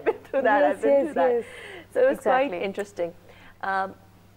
I've been through that. So it was quite interesting.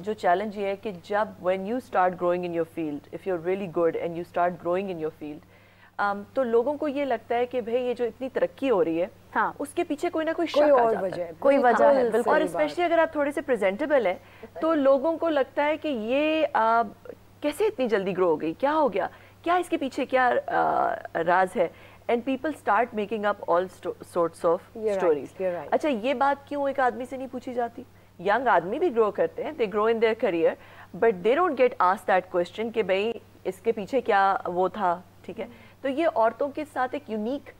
جو challenge یہ ہے کہ جب when you start growing in your field, if you're really good and you start growing in your field, تو لوگوں کو یہ لگتا ہے کہ بھئی یہ جو اتنی ترقی ہو رہی ہے اس کے پیچھے کوئی نہ کوئی شک آ جاتا ہے, کوئی وجہ ہے. اور اسپیشلی اگر آپ تھوڑے سے پریزنٹیبل ہیں تو لوگوں کو لگتا ہے کہ یہ کیسے اتنی جلدی گرو ہو گئی, کیا ہو گیا, کیا اس کے پیچھے کیا راز ہے. And people start making up all sorts of stories. اچھا یہ بات کیوں ایک آدمی سے نہیں پوچھی جاتی؟ ینگ آدمی بھی گرو کرتے ہیں, they grow in their career, but they don't get ask that question کہ بھائی اس کے پیچھے کیا وہ تھا. ٹھیک ہے, تو یہ عورتوں کے ساتھ ایک یونیک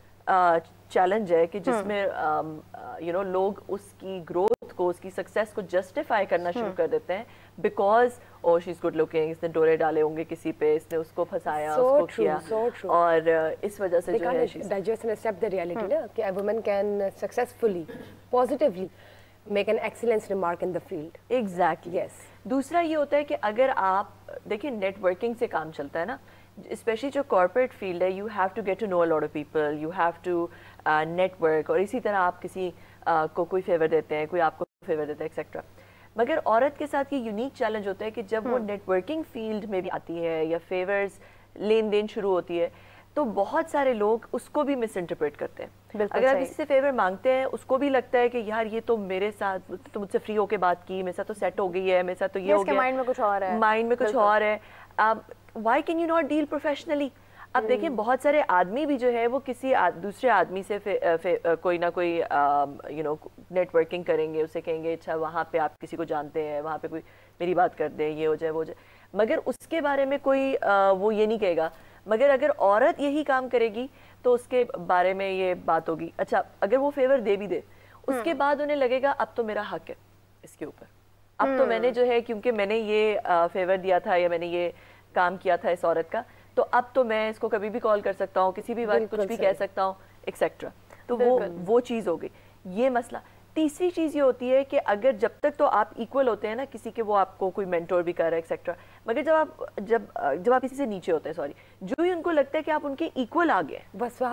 چیلنج ہے کہ جس میں لوگ اس کی گروتھ کو, اس کی سکسیس کو جسٹیفائی کرنا شروع کر دیتے ہیں because oh she is good looking, اس نے ڈورے ڈالے ہوں گے کسی پہ, اس نے اس کو پھنسایا, اس کو کیا, اور اس وجہ سے جو ہے digest and accept the reality نا کہ a woman can successfully positively make an excellence remark in the field. Exactly. Yes. دوسرا یہ ہوتا ہے کہ اگر آپ دیکھیں نیٹ ورکنگ سے کام چلتا ہے نا, اسپیشلی جو کارپوریٹ فیلڈ ہے, you have to get to know a lot of people, you have to network, اور اسی طرح آپ کسی کو کوئی فیور دیتے ہیں, کوئی آپ کو فیور دیتا ہے ایکسیکٹرا. مگر عورت کے ساتھ یہ یونیک چیلنج ہوتا ہے کہ جب وہ نیٹ ورکنگ فیلڈ میں بھی آتی ہے یا فیورز لین دین شروع ہوتی ہے تو بہت سارے لوگ اس کو بھی مس انٹرپریٹ کرتے ہیں. اگر آپ کسی سے فیور مانگتے ہیں اس کو بھی لگتا ہے کہ یار یہ تو میرے ساتھ تو مجھ سے فری ہو کے بات کی, میرے ساتھ تو سیٹ ہو گئی ہے, میرے ساتھ تو یہ ہو گیا, مائنڈ میں کچھ اور ہے, مائنڈ میں کچھ اور ہے. Why can you not deal professionally? اب دیکھیں بہت سارے آدمی بھی جو ہے وہ کسی دوسرے آدمی سے کوئی نہ کوئی نیٹ ورکنگ کریں گے, اسے کہیں گے اچھا وہاں پہ آپ کسی کو جانتے ہیں, وہاں پہ کوئی میری بات کر دیں, یہ ہو جائے وہ ہو جائے, مگر اس کے بارے میں کوئی وہ یہ نہیں کہے گا. مگر اگر عورت یہی کام کرے گی تو اس کے بارے میں یہ بات ہوگی. اچھا اگر وہ فیور دے بھی دے, اس کے بعد انہیں لگے گا اب تو میرا حق ہے اس کے اوپر, اب تو میں نے جو ہے کیونکہ میں نے یہ فیور دیا تھا یا میں نے یہ کام کیا تھا اس عورت کا, تو اب تو میں اس کو کبھی بھی کال کر سکتا ہوں, کسی بھی وقت کچھ بھی کہہ سکتا ہوں ایکسیکٹرا. تو وہ چیز ہو گئی. یہ مسئلہ. تیسری چیز یہ ہوتی ہے کہ اگر جب تک تو آپ ایکول ہوتے ہیں نا کسی کے, وہ آپ کو کوئی مینٹور بھی کر رہا ہے ایکسیکٹرا, مگر جب آپ کسی سے نیچے ہوتے ہیں, سوری, جو ہی ان کو لگتا ہے کہ آپ ان کے ایکول آ گئے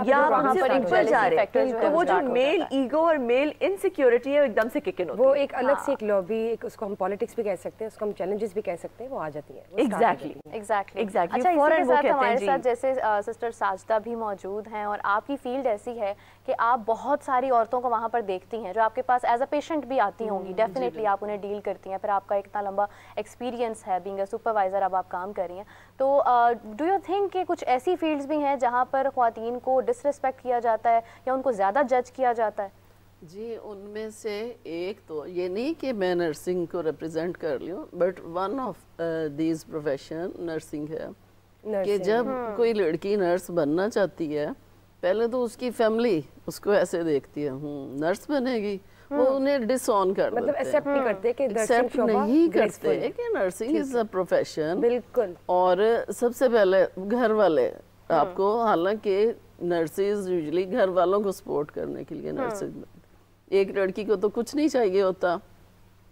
یا آپ ان سے اوپر جا رہے ہیں, تو وہ جو میل ایگو اور میل انسیکیورٹی ہے ایک دم سے کک ان ہوتی ہے. وہ ایک الگ سے ایک لابی, اس کو ہم پالیٹکس بھی کہہ سکتے ہیں, اس کو ہم چیلنجز بھی کہہ سکتے ہیں, وہ آ جاتی ہیں. ایگزیکٹلی. اچھا اسی کے ساتھ ہمارے ساتھ جیسے سسٹر ساجدہ بھی موجود ہیں, اور آپ کی فیلڈ ایسی ہے کہ آپ بہت ساری عورتوں کو وہاں پر دیکھتی ہیں جو آپ کے پاس ایز اے پیشنٹ بھی آتی ہوں گی, ڈیفینیٹلی آپ انہیں ڈیل کرتی ہیں, پھر آپ کا اتنا لمبا ایکسپیرینس ہے بینگ اے سپروائزر, اب آپ کام کر رہی ہیں. تو ڈو یو تھنک کہ کچھ ایسی فیلڈز بھی ہیں جہاں پر خواتین کو ڈس ریسپیکٹ کیا جاتا ہے یا ان کو زیادہ جج کیا جاتا ہے؟ جی ان میں سے ایک تو یہ نہیں کہ میں نرسنگ کو ریپرزینٹ کر لوں, but one of these profession nursing ہے کہ جب کوئی لڑکی نرس بننا چاہتی ہے پہلے تو اس کی فیملی اس کو ایسے دیکھتی ہے نرس بنے گی, وہ انہیں ڈس آن کر دیتے ہیں, ایکسیپٹ نہیں کرتے کہ ایکسیپٹ نہیں کرتے کہ نرسنگ از اے پروفیشن. بالکل. اور سب سے پہلے گھر والے آپ کو, حالانکہ نرسز یوزلی گھر والوں کو سپورٹ کرنے کے لیے نرسز, ایک لڑکی کو تو کچھ نہیں چاہیے ہوتا,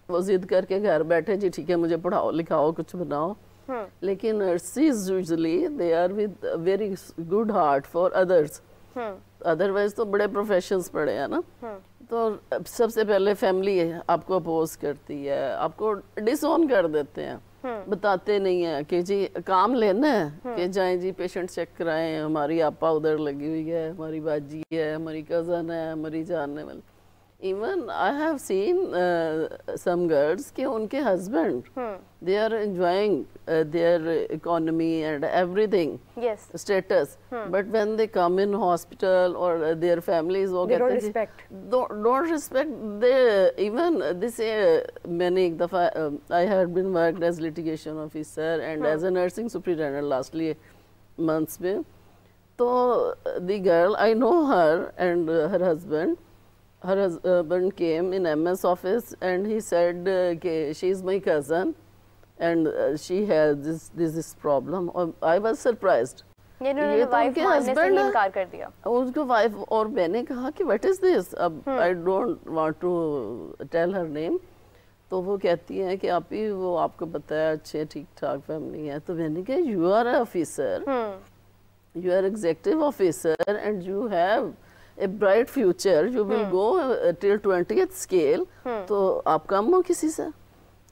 وہ ضد کر کے گھر بیٹھے جی ٹھیک ہے مجھے پڑھاؤ لکھاؤ کچھ بناؤ, لیکن nurses usually they are with very good heart for others, otherwise تو بڑے پروفیشنز پڑھے ہیں نا. تو سب سے پہلے فیملی آپ کو اپوز کرتی ہے, آپ کو ڈس آن کر دیتے ہیں, بتاتے نہیں ہیں کہ جی کام لینا ہے کہ جائیں جی پیشنٹ چیک کرائیں, ہماری آپا ادھر لگی ہوئی ہے, ہماری باجی ہے, ہماری کزن ہے, ہماری جاننے والی. Even I have seen some girls کہ ان کے husband they are enjoying their economy and everything status, but when they come in hospital اور دیئر فیملیز وہ کہتے ہیں don't respect they. Even this میں نے ایک دفعہ I had been worked as litigation officer and as a nursing superintendent lastly months میں. تو the girl I know her and her husband came in MS office and he said she is my cousin and she has this problem. I was surprised. یہ تو ان کے husband انکار کر دیا اس کو wife, اور میں نے کہا کہ what is this, اب I don't want to tell her name. تو وہ کہتی ہیں کہ آپ ہی وہ آپ کو بتایا اچھے ٹھیک ٹھاک فیملی ہے. تو میں نے کہا you are an officer, you are executive officer and you have a bright future, you will go till 20th scale, تو آپ کم ہو کسی سے.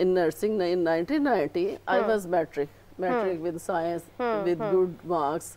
in nursing in 1990 I was metric with science with good marks।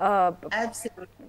Absolutely.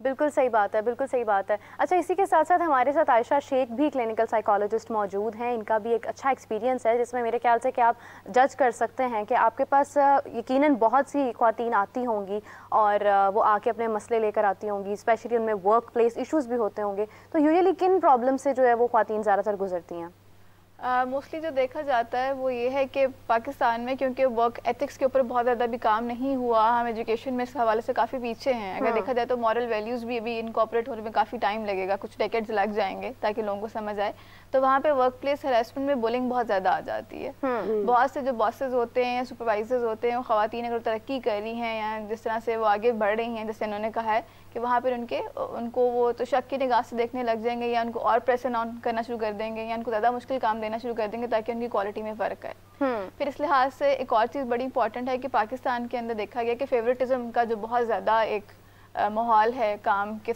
بالکل صحیح بات ہے، بالکل صحیح بات ہے. اچھا اسی کے ساتھ ساتھ ہمارے ساتھ عائشہ شیخ بھی کلینکل سائیکالوجسٹ موجود ہیں. ان کا بھی ایک اچھا ایکسپیرینس ہے جس میں میرے خیال سے کہ آپ جج کر سکتے ہیں کہ آپ کے پاس یقیناً بہت سی خواتین آتی ہوں گی اور وہ آ کے اپنے مسئلے لے کر آتی ہوں گی، اسپیشلی ان میں ورک پلیس ایشوز بھی ہوتے ہوں گے. تو یوزلی کن پرابلم سے جو ہے وہ خواتین زیادہ تر گزرتی ہیں؟ موسٹلی جو دیکھا جاتا ہے وہ یہ ہے کہ پاکستان میں کیونکہ ورک ایتھکس کے اوپر بہت زیادہ بھی کام نہیں ہوا، ہم ایجوکیشن میں اس حوالے سے کافی پیچھے ہیں. اگر دیکھا جائے تو مورل ویلیوز بھی ابھی انکارپوریٹ ہونے میں کافی ٹائم لگے گا، کچھ ڈیکیڈز لگ جائیں گے تاکہ لوگوں کو سمجھ آئے. تو وہاں پہ ورک پلیس ہراسمنٹ میں بولنگ بہت زیادہ آ جاتی ہے. بہت سے جو باسز ہوتے ہیں یا سپروائزرز ہوتے ہیں، وہ خواتین اگر ترقی کر رہی ہیں یا جس طرح سے وہ آگے بڑھ رہی ہیں، جیسے انہوں نے کہا ہے کہ وہاں پر ان کو وہ تو شک کی نگاہ سے دیکھنے لگ جائیں گے یا ان کو اور پریشر آن کرنا شروع کر دیں گے یا ان کو زیادہ مشکل کام دینا شروع کر دیں گے تاکہ ان کی کوالٹی میں فرق آئے. پھر اس لحاظ سے ایک اور چیز بڑی امپورٹنٹ ہے کہ پاکستان کے اندر دیکھا گیا کہ فیوریٹزم کا جو بہت زیادہ ایک ماحول ہے کام کے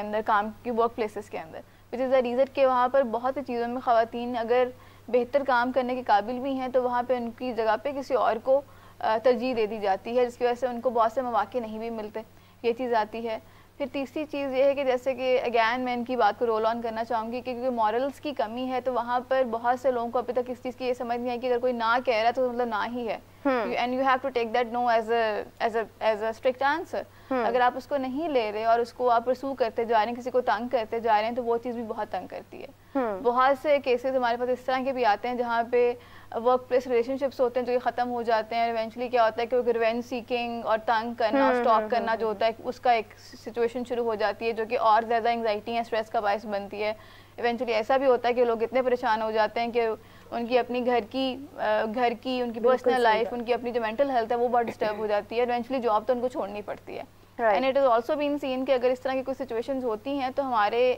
اندر، کام کی ورک پلیسز کے اندر، وچ از دا ریزن کہ وہاں پر بہت سی چیزوں میں خواتین اگر بہتر کام کرنے کے قابل بھی ہیں تو وہاں پہ ان کی جگہ پہ کسی اور کو ترجیح دے دی جاتی ہے، جس کی وجہ سے ان کو بہت سے مواقع نہیں بھی ملتے. یہ چیز آتی ہے. پھر تیسری چیز یہ ہے کہ جیسے کہ اگین میں ان کی بات کو رول آن کرنا چاہوں گی کہ کیونکہ مورلس کی کمی ہے تو وہاں پر بہت سے لوگوں کو ابھی تک اس چیز کی یہ سمجھ نہیں آئی کہ اگر کوئی نہ کہہ رہا ہے تو مطلب نہ ہی ہے. And you have to take that no as a strict answer. اگر آپ اس کو نہیں لے رہے اور اس کو آپ پرسو کرتے جا رہے ہیں، کسی کو تنگ کرتے جا رہے ہیں، تو وہ چیز بھی بہت تنگ کرتی ہے. بہت سے کیسز ہمارے پاس اس طرح کے بھی آتے ہیں جہاں پہ ورک پلیس ریلیشن شپس ہوتے ہیں جو کہ ختم ہو جاتے ہیں. ایونچولی کیا ہوتا ہے کہ ریونج سیکنگ اور تنگ کرنا، اسٹاک کرنا جو ہوتا ہے اس کا ایک سچویشن شروع ہو جاتی ہے جو کہ اور زیادہ انگزائٹی یا اسٹریس کا باعث بنتی ہے. ایونچولی ایسا بھی ہوتا ہے کہ لوگ اتنے پریشان ہو جاتے ہیں کہ ان کی اپنی گھر کی ان کی پرسنل لائف، ان کی اپنی جو مینٹل ہیلتھ ہے وہ بہت ڈسٹرب ہو جاتی ہے. ایونچولی جاب تو ان کو چھوڑنی پڑتی ہے. And it is also been seen کہ اگر اس طرح کی کوئی سچویشنز ہوتی ہیں تو ہمارے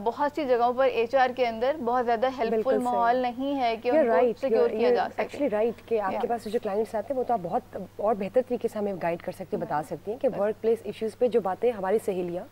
بہت سی جگہوں پر ایچ آر کے اندر بہت زیادہ ہیلپ فل ماحول نہیں ہے کہ ان کو سیکیور کیا جا سکے. ایکچولی رائٹ کہ آپ کے پاس جو کلائنٹس آتے ہیں وہ تو آپ بہت اور بہتر طریقے سے ہمیں گائیڈ کر سکتے ہیں، بتا سکتی ہیں کہ ورک پلیس ایشوز پہ جو باتیں ہماری سہیلیاں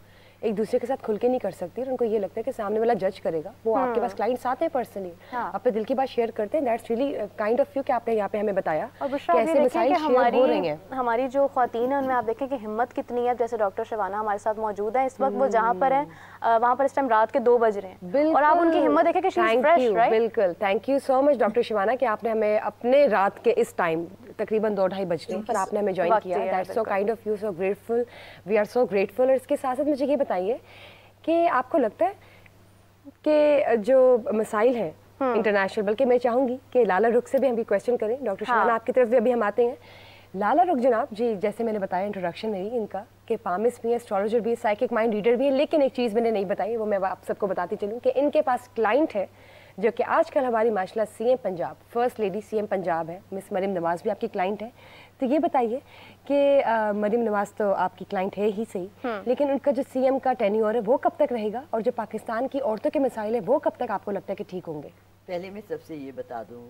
ایک دوسرے کے ساتھ کھل کے نہیں کر سکتی اور ان کو یہ لگتا ہے کہ سامنے والا جج کرے گا. وہ آپ کے پاس کلائنٹس آتے ہیں پرسنلی، اپنے دل کی بات شیئر کرتے ہیں. That's really kind of you کہ آپ نے یہاں پہ ہمیں بتایا کہ ایسے مسائل شیئر ہو رہی ہیں. ہماری جو خواتین ہیں ان میں آپ دیکھیں کہ ہمت کتنی ہے. جیسے ڈاکٹر شبانہ ہمارے ساتھ موجود ہیں اس وقت، وہ جہاں پر ہیں وہاں پر اس ٹائم رات کے 2 بج رہے ہیں اور آپ ان کی ہمت دیکھیں کہ شی از فریش، رائٹ؟ بالکل. Thank you so much doctor Shabana کہ آپ نے ہمیں اپنے رات کے اس ٹائم تقریباً 2-2:30 بج رہے ہیں پر آپ نے ہمیں جوائن کیا. That's so kind of you, so grateful. We are so grateful. اور اس کے ساتھ ساتھ مجھے یہ بتائیے کہ آپ کو لگتا ہے کہ جو مسائل ہیں انٹرنیشنل، بلکہ میں چاہوں گی کہ لالا رخ سے بھی ہم بھی کویسچن کریں. ڈاکٹر شبانہ آپ کی طرف بھی ابھی ہم آتے ہیں. لالا رخ جناب جی، جیسے میں نے بتایا انٹروڈکشن میں ہی ان کا کہ پامس بھی ہے، اسٹرالوجر بھی ہے، سائیکک مائنڈ ریڈر بھی ہے. لیکن ایک چیز میں نے نہیں بتائی، وہ میں آپ سب کو بتاتی چلوں کہ ان کے پاس کلائنٹ ہے جو کہ آج کل ہماری ماشاء اللہ C M Punjab, first lady C M Punjab ہے، مس مریم نواز بھی آپ کی کلائنٹ ہے. تو یہ بتائیے کہ مریم نواز تو آپ کی کلائنٹ ہے ہی صحیح، لیکن ان کا جو سی ایم کا ٹینیور ہے وہ کب تک رہے گا، اور جو پاکستان کی عورتوں کے مسائل ہیں وہ کب تک آپ کو لگتا ہے کہ ٹھیک ہوں گے؟ پہلے میں سب سے یہ بتا دوں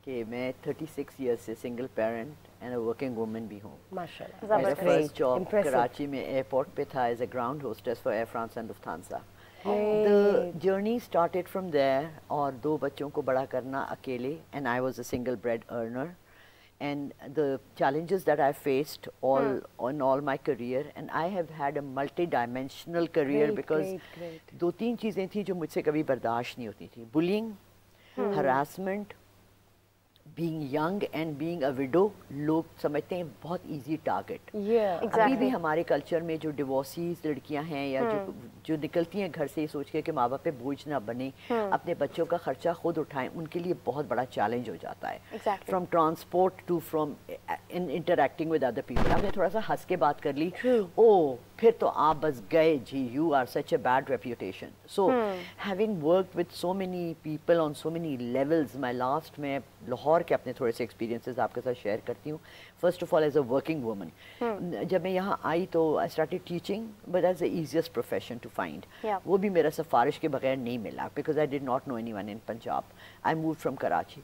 کہ میں 36 ایئرس سے single parent and a working woman بھی ہوں. ماشاءاللہ. میرا فرسٹ جاب کراچی میں ایئرپورٹ پہ تھا as a ground hostess for Air France and Lufthansa. The journey started from there. اور 2 بچوں کو بڑا کرنا اکیلے، and I was a single bread earner. And the challenges that I faced all my career, and I have had a multi-dimensional career because 2-3 چیزیں تھیں جو مجھ سے کبھی برداشت نہیں ہوتی تھی. bullying, harassment, being young and being a widow. لوگ سمجھتے ہیں بہت ایزی ٹارگٹ. ابھی بھی ہمارے کلچر میں جو ڈیورسیز لڑکیاں ہیں یا جو نکلتی ہیں گھر سے یہ سوچ کے کہ ماں باپ پہ بوجھ نہ بنے، اپنے بچوں کا خرچہ خود اٹھائیں، ان کے لیے بہت بڑا چیلنج ہو جاتا ہے. From transport to from interacting with other people. آپ نے تھوڑا سا ہنس کے بات کر لی، او پھر تو آپ بس گئے جی، you are such a bad reputation. So having worked with so many people on so many levels, my last میں لاہور کے اپنے تھوڑے سے ایکسپیرینسز آپ کے ساتھ شیئر کرتی ہوں. First of all as a working woman, جب میں یہاں آئی تو I started teaching, but as a easiest profession to find. وہ بھی میرا سفارش کے بغیر نہیں ملا because I did not know any one in Punjab. I moved from Karachi.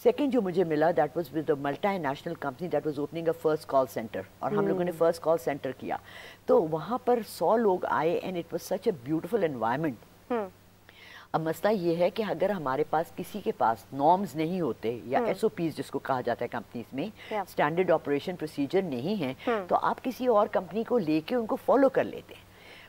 Second جو مجھے ملا that was with a multi national company that was opening a first call centre, اور ہم لوگوں نے فرسٹ کال سینٹر کیا تو وہاں پر 100 لوگ آئے and it was such a beautiful environment. اب مسئلہ یہ ہے کہ اگر ہمارے پاس کسی کے پاس نارمز نہیں ہوتے یا ایس او پیز جس کو کہا جاتا ہے کمپنیز میں، اسٹینڈرڈ آپریشن پروسیجر نہیں ہیں، تو آپ کسی اور کمپنی کو لے کے ان کو فالو کر لیتے ہیں.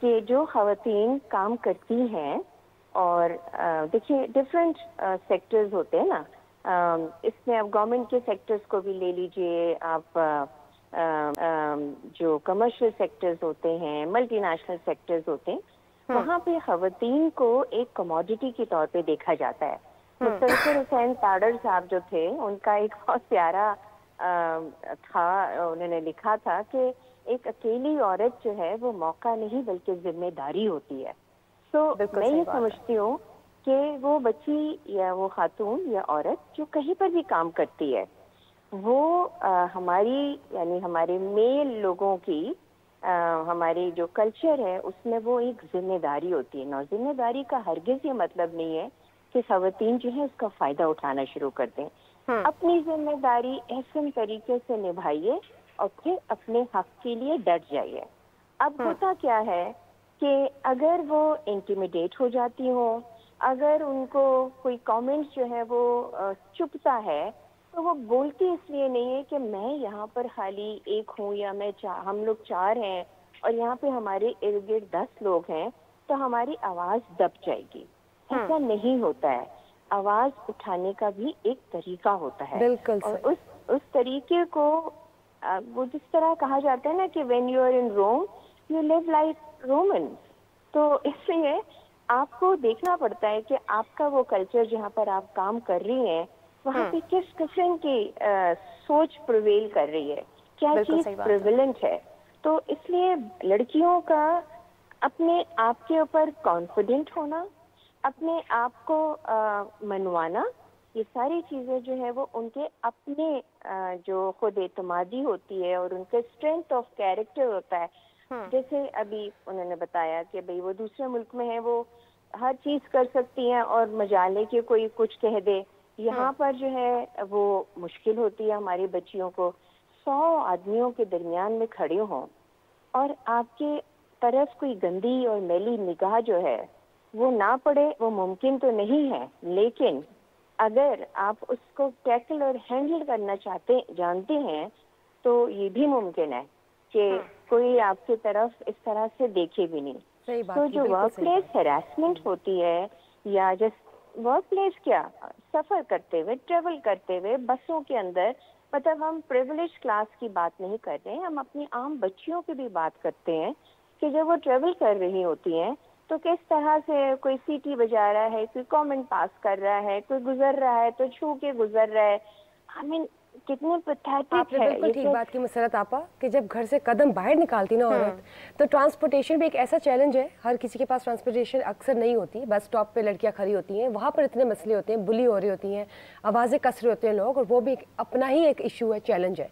کہ جو خواتین کام کرتی ہیں اور دیکھیے ڈفرینٹ سیکٹرز ہوتے ہیں نا, اس میں آپ گورنمنٹ کے سیکٹرز کو بھی لے لیجئے, آپ جو کمرشل سیکٹرز ہوتے ہیں, ملٹی نیشنل سیکٹرز ہوتے ہیں, وہاں پہ خواتین کو ایک کموڈٹی کے طور پہ دیکھا جاتا ہے. مستنصر حسین تاڑر صاحب جو تھے, ان کا ایک بہت پیارا تھا, انہوں نے لکھا تھا کہ ایک اکیلی عورت جو ہے وہ موقع نہیں بلکہ ذمہ داری ہوتی ہے. تو میں یہ سمجھتی ہوں کہ وہ بچی یا وہ خاتون یا عورت جو کہیں پر بھی کام کرتی ہے, وہ ہماری یعنی ہمارے میل لوگوں کی ہماری جو کلچر ہے اس میں وہ ایک ذمہ داری ہوتی ہے. ذمہ داری کا ہرگز یہ مطلب نہیں ہے کہ خواتین جو ہے اس کا فائدہ اٹھانا شروع کر دیں. اپنی ذمہ داری احسن طریقے سے نبھائیے اور پھر اپنے حق کے لیے ڈٹ جائیے. اب ہوتا کیا ہے کہ اگر وہ انٹیمیڈیٹ ہو جاتی ہوں, اگر ان کو کوئی کامنٹ جو ہے وہ چبھتا ہے, تو وہ بولتی اس لیے نہیں ہے کہ میں یہاں پر خالی ایک ہوں یا ہم لوگ 4 ہیں اور یہاں پہ ہمارے ارد گرد 10 لوگ ہیں تو ہماری آواز دب جائے گی. ایسا نہیں ہوتا ہے. آواز اٹھانے کا بھی ایک طریقہ ہوتا ہے. بالکل. اور اس طریقے کو وہ جس طرح کہا جاتا ہے نا کہ when you are in Rome you live like Romans. تو اس لیے آپ کو دیکھنا پڑتا ہے کہ آپ کا وہ کلچر جہاں پر آپ کام کر رہی ہیں وہاں پہ کس قسم کی سوچ پرویل کر رہی ہے, کیا چیز پریویلنٹ ہے. تو اس لیے لڑکیوں کا اپنے آپ کے اوپر کانفیڈنٹ ہونا, اپنے آپ کو منوانا, یہ ساری چیزیں جو ہے وہ ان کے اپنے جو خود اعتمادی ہوتی ہے اور ان کے اسٹرینتھ آف کیریکٹر ہوتا ہے. جیسے ابھی انہوں نے بتایا کہ بھئی وہ دوسرے ملک میں ہیں, وہ ہر چیز کر سکتی ہیں اور مجالے کے کوئی کچھ کہہ دے. یہاں پر جو ہے وہ مشکل ہوتی ہے ہماری بچیوں کو. 100 آدمیوں کے درمیان میں کھڑے ہوں اور آپ کے طرف کوئی گندی اور میلی نگاہ جو ہے وہ نہ پڑے, وہ ممکن تو نہیں ہے, لیکن اگر آپ اس کو ٹیکل اور ہینڈل کرنا جانتے ہیں تو یہ بھی ممکن ہے کہ کوئی آپ کی طرف اس طرح سے دیکھے بھی نہیں. تو جو ورک پلیس ہراسمنٹ ہوتی ہے یا ورک پلیس کیا سفر کرتے ہوئے, ٹریول کرتے ہوئے بسوں کے اندر, مطلب ہم پریویلیج کلاس کی بات نہیں کر رہے ہیں, ہم اپنی عام بچیوں کی بھی بات کرتے ہیں کہ جب وہ ٹریول کر رہی ہوتی ہیں تو کس طرح سے کوئی سیٹی بجا رہا ہے, کوئی کامنٹ پاس کر رہا ہے, کوئی گزر رہا ہے تو چھو کے گزر رہا ہے. آئی مین کتنی پیتھیٹک ہے. آپ نے بالکل ٹھیک بات کی مسرت آپا کہ جب گھر سے قدم باہر نکالتی نا عورت تو ٹرانسپورٹیشن بھی ایک ایسا چیلنج ہے. ہر کسی کے پاس ٹرانسپورٹیشن اکثر نہیں ہوتی. بس اسٹاپ پہ لڑکیاں کھڑی ہوتی ہیں, وہاں پر اتنے مسئلے ہوتے ہیں, بلی ہو رہی ہوتی ہیں, آوازیں کس رہے ہوتے ہیں لوگ, اور وہ بھی اپنا ہی ایک ایشو ہے, چیلنج ہے.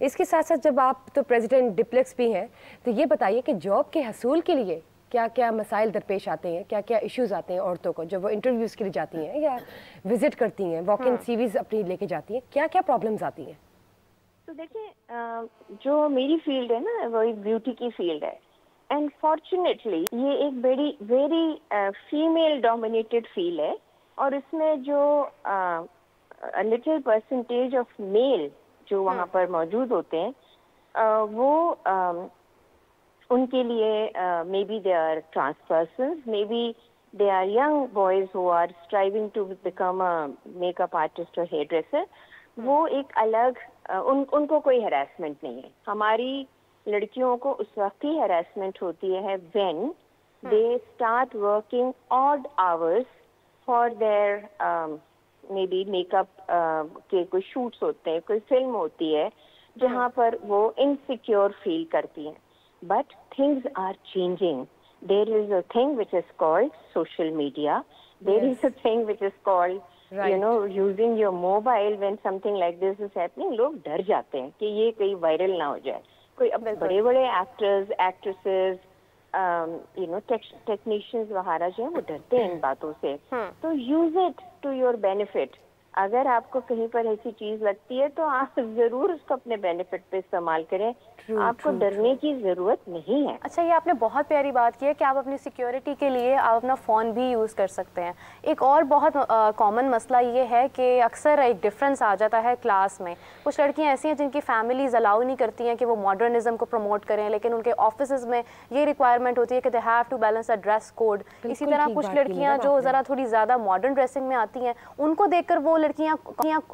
اس کے ساتھ ساتھ جب آپ تو پریزیڈنٹ ڈپلیکس بھی ہیں تو یہ بتائیے کہ جاب کے حصول کے لیے کیا کیا مسائل درپیش آتے ہیں, کیا کیا ایشوز آتے ہیں عورتوں کو جب وہ انٹرویوز کے لیے جاتی ہیں یا وزٹ کرتی ہیں, واک ان سی ویز اپنی لے کے جاتی ہیں, کیا کیا پرابلمز آتی ہیں؟ تو دیکھیں جو میری فیلڈ ہے نا وہ ایک بیوٹی کی فیلڈ ہے, اینڈ فارچونیٹلی یہ ایک ویری فیمیل ڈومینیٹڈ فیلڈ ہے, اور اس میں جو لٹل پرسنٹیج آف میل جو وہاں پر موجود ہوتے ہیں وہ ان کے لیے may be they are trans persons, may be they are young boys who are striving to become make up artist اور ہیئر ڈریسر. وہ ایک الگ ان کو کوئی ہراسمنٹ نہیں ہے. ہماری لڑکیوں کو اس وقت ہی ہراسمنٹ ہوتی ہے when they start working odd hours for there may be make up کے کوئی شوٹس ہوتے ہیں, کوئی فلم ہوتی ہے جہاں پر وہ انسیکیور فیل کرتی ہیں. But things are changing. There is a thing which is called social media. There is a thing which is called using your mobile when something like this is happening. لوگ ڈر جاتے ہیں کہ یہ کہیں viral نہ ہو جائے. کوئی بڑے بڑے ایکٹرز, ایکٹریسز, ٹیکنیشینز وغیرہ جو ہیں وہ ڈرتے ہیں ان باتوں سے. تو use it to your benefit. اگر آپ کو کہیں پر ایسی چیز لگتی ہے تو آپ ضرور اس کو اپنے بینیفٹ پہ استعمال کریں. آپ کو ڈرنے کی ضرورت نہیں ہے. اچھا، یہ آپ نے بہت پیاری بات کی ہے کہ آپ اپنی سیکیورٹی کے لیے آپ اپنا فون بھی یوز کر سکتے ہیں. ایک اور بہت کامن مسئلہ یہ ہے کہ اکثر ایک ڈفرینس آ جاتا ہے کلاس میں. کچھ لڑکیاں ایسی ہیں جن کی فیملیز الاؤ نہیں کرتی ہیں کہ وہ ماڈرنزم کو پروموٹ کریں، لیکن ان کے آفیسز میں یہ ریکوائرمنٹ ہوتی ہے کہ they have to balance a dress code. اسی طرح کچھ لڑکیاں جو ذرا تھوڑی زیادہ ماڈرن ڈریسنگ میں آتی ہیں، ان کو دیکھ کر وہ لڑکیاں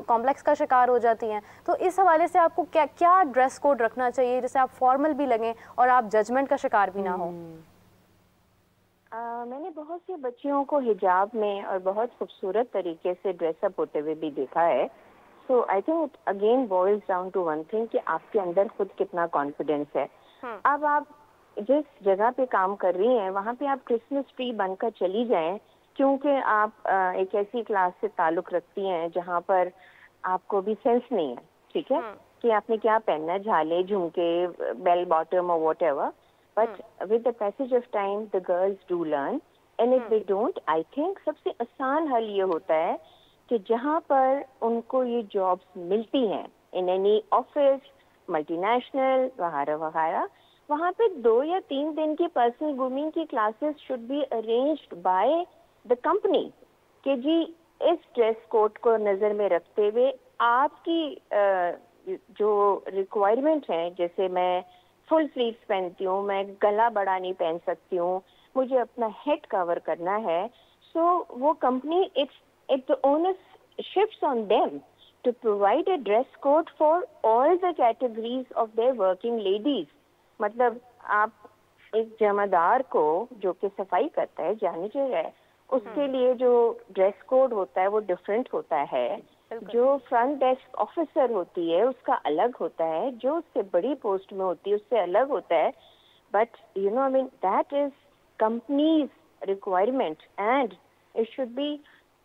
کمپلیکس کا شکار ہو جاتی ہیں. تو اس حوالے سے آپ کو کیا ڈریس کوڈ رکھنا چاہیے جس سے آپ فارمل بھی لگیں اور آپ ججمنٹ کا شکار بھی نہ ہوں؟ میں نے بہت سی بچیوں کو حجاب میں اور بہت خوبصورت طریقے سے ڈریس اپ ہوتے ہوئے بھی دیکھا ہے. So I think it again boils down to one thing کہ آپ کے اندر خود کتنا کانفیڈینس ہے. اب آپ جس جگہ پہ کام کر رہی ہیں وہاں پہ آپ کرسمس ٹری بن کر چلی جائیں، کیونکہ آپ ایک ایسی کلاس سے تعلق رکھتی ہیں جہاں پر آپ کو بھی سینس نہیں ہے، ٹھیک ہے، کہ آپ نے کیا پہننا ہے، جھالے، جھمکے، بیل باٹم اور whatever. But with the passage of time the girls do learn, and if they don't, I think سب سے آسان حل یہ ہوتا ہے کہ جہاں پر ان کو یہ جابس ملتی ہیں in any office, multi national وغیرہ وغیرہ، وہاں پہ 2 یا 3 دن کی پرسنل گرومنگ کی classes should be arranged by the company کہ جی اس ڈریس کوڈ کو نظر میں رکھتے ہوئے آپ کی جو ریکوائرمنٹ ہیں، جیسے میں فل سلیوز پہنتی ہوں، میں گلا بڑا نہیں پہن سکتی ہوں، مجھے اپنا ہیڈ کور کرنا ہے. سو وہ company it once shifts on them to provide a dress code for all the categories of their working ladies. مطلب آپ ایک جمعدار کو جو کہ صفائی کرتا ہے، جانیچر ہے، اس کے لیے جو ڈریس کوڈ ہوتا ہے وہ ڈفرینٹ ہوتا ہے. جو فرنٹ ڈیسک آفیسر ہوتی ہے اس کا الگ ہوتا ہے، جو اس سے بڑی پوسٹ میں ہوتی ہے اس سے الگ ہوتا ہے. But you know I mean that is companies requirement and it should be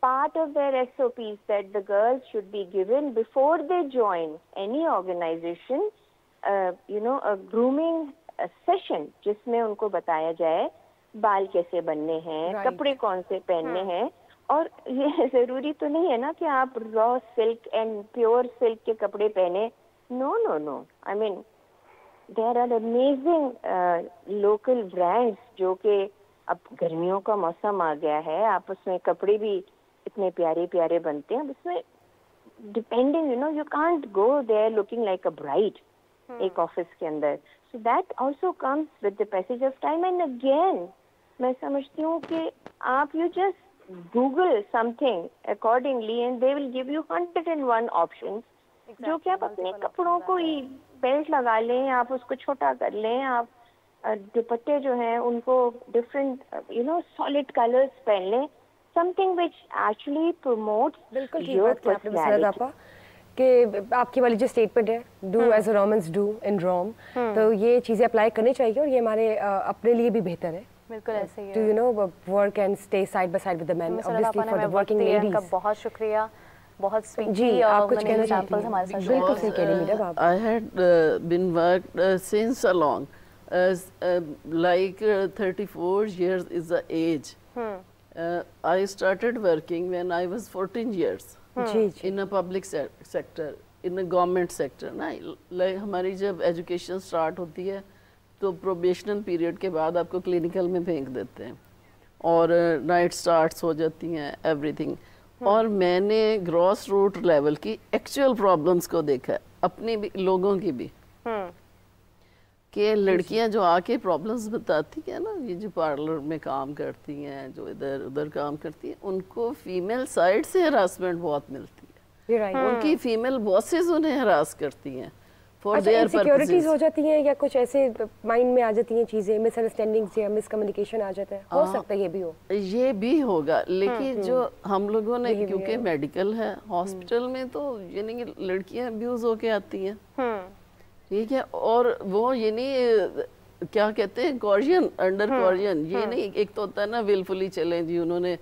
part of their SOPs that the girls should be given before they join any organization, a grooming session جس میں ان کو بتایا جائے بال کیسے بننے ہیں، کپڑے کون سے پہننے ہیں. اور یہ ضروری تو نہیں ہے نا کہ آپ را سلک اینڈ پیور سلک کے کپڑے پہنے. No no no, I mean there are amazing local brands جو کہ اب گرمیوں کا موسم آ گیا ہے، آپ اس میں کپڑے بھی اتنے پیارے پیارے بنتے ہیں. اس میں depending you can't go there looking like a bride ایک آفس کے اندر. So that also comes with the passage of time. And again میں سمجھتی ہوں کہ آپ you just Google something accordingly and they will give you 101 options جو کہ آپ اپنے کپڑوں کو ہی بیلٹ لگا لیں، آپ اس کو چھوٹا کر لیں، آپ دوپٹے جو ہیں ان کو ڈفرینٹ سالڈ کلرز پہن لیں. something which actually promotes your personality. کہ آپ کی والی جو اسٹیٹمنٹ ہے do as Romans do in Rome, تو یہ چیزیں اپلائی کرنی چاہیے اور یہ ہمارے اپنے لیے بھی بہتر ہے. بالکل ایسے ہی ہے. Do you know work and stay side by side with the men obviously for the working ladies. کا بہت شکریہ، بہت سویٹ. جی آپ کچھ کہنا چاہتے ہیں؟ ہمارے ساتھ بالکل صحیح کہہ رہی ہیں آپ. I had been worked since along like 34 years is the age. I started working when I was 14 years in a public sector, in a government sector. ہماری جب ایجوکیشن سٹارٹ ہوتی ہے تو پروبیشنل پیریڈ کے بعد آپ کو کلینکل میں پھینک دیتے ہیں اور نائٹ سٹارٹس ہو جاتی ہیں ایوری تھنگ. اور میں نے گراس روٹ لیول کی ایکچوئل پرابلمس کو دیکھا ہے، اپنی بھی لوگوں کی بھی، کہ لڑکیاں جو آ کے پرابلمس بتاتی ہیں نا، یہ جو پارلر میں کام کرتی ہیں، جو ادھر ادھر کام کرتی ہیں، ان کو فیمیل سائڈ سے ہراسمنٹ بہت ملتی ہے. ان کی فیمیل باسز انہیں ہراس کرتی ہیں فار دیئر انسیکیورٹیز ہو جاتی ہیں یا کچھ ایسے مائنڈ میں آ جاتی ہیں چیزیں، مس انڈرسٹینڈنگز یا مس کمیونیکیشن آ جاتا ہے. ہو سکتا ہے یہ بھی ہو، یہ بھی ہوگا. لیکن جو ہم لوگوں نے کیونکہ میڈیکل ہے، ہاسپٹل میں تو یعنی لڑکیاں ابیوز ہو کے آتی ہیں، ٹھیک ہے، اور وہ یعنی کیا کہتے ہیں کورژن، انڈر کورژن. یہ نہیں ایک تو ہوتا ہے نا ولفلی چلیں جی انہوں نے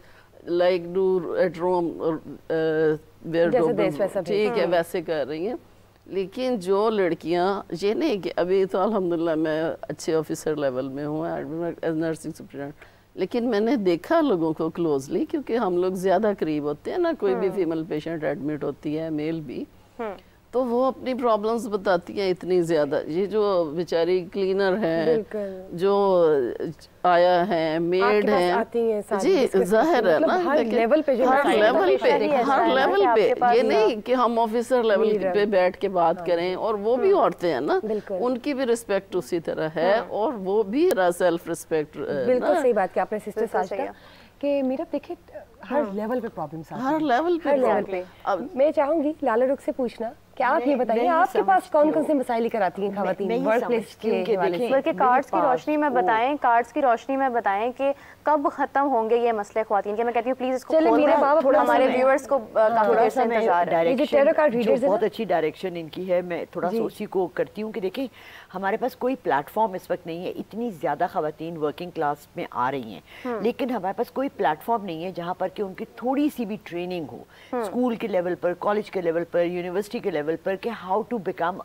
لائک ڈو ایٹ روم ٹھیک ہے ویسے کر رہی ہیں. لیکن جو لڑکیاں یہ نہیں کہ ابھی تو الحمدللہ میں اچھے آفیسر لیول میں ہوں ایز نرسنگ سپرنٹینڈنٹ، لیکن میں نے دیکھا لوگوں کو کلوزلی، کیونکہ ہم لوگ زیادہ قریب ہوتے ہیں نا، کوئی بھی فیمیل پیشنٹ ایڈمٹ ہوتی ہے، میل بھی، تو وہ اپنی پرابلمز بتاتی ہیں اتنی زیادہ. یہ جو بیچاری کلینر ہے, جو آیا ہے, میڈ ہے, جی ظاہر ہے نا, ہر لیول پہ, یہ نہیں کہ ہم آفیسر لیول پہ بیٹھ کے بات کریں, اور وہ بھی عورتیں ہیں نا, ان کی بھی رسپیکٹ اسی طرح ہے, اور وہ بھی سیلف رسپیکٹ. بالکل صحیح بات کہ آپ نے سسٹر ساجدہ کہ میرا دیکھیں ہر لیول پہ پرابلمس آتی ہیں, ہر لیول پہ. میں چاہوں گی لالا رخ سے پوچھنا کہ آپ یہ بتائیے آپ کے پاس کون کون سے مسائل لے کر آتی ہیں خواتین ورک پلیس کے حوالے سے؟ بلکہ کارڈز کی روشنی میں بتائیں, کارڈز کی روشنی میں بتائیں کہ کب ختم ہوں گے یہ مسئلے خواتین کے. میں کہتی ہوں پلیز اس کو ہمارے ویورز کو کافی دیر سے انتظار ہے. بہت اچھی ڈائریکشن ان کی ہے. میں تھوڑا سا اسی کو کرتی ہوں کہ دیکھیں ہمارے پاس کوئی پلیٹ فارم اس وقت نہیں ہے. اتنی زیادہ خواتین ورکنگ کلاس میں آ رہی ہیں, لیکن ہمارے پاس کوئی پلیٹ فارم نہیں ہے جہاں پر کہ ان کی تھوڑی سی بھی ٹریننگ ہو, اسکول کے لیول پر, کالج کے لیول پر, یونیورسٹی کے لیول پر, کہ how to become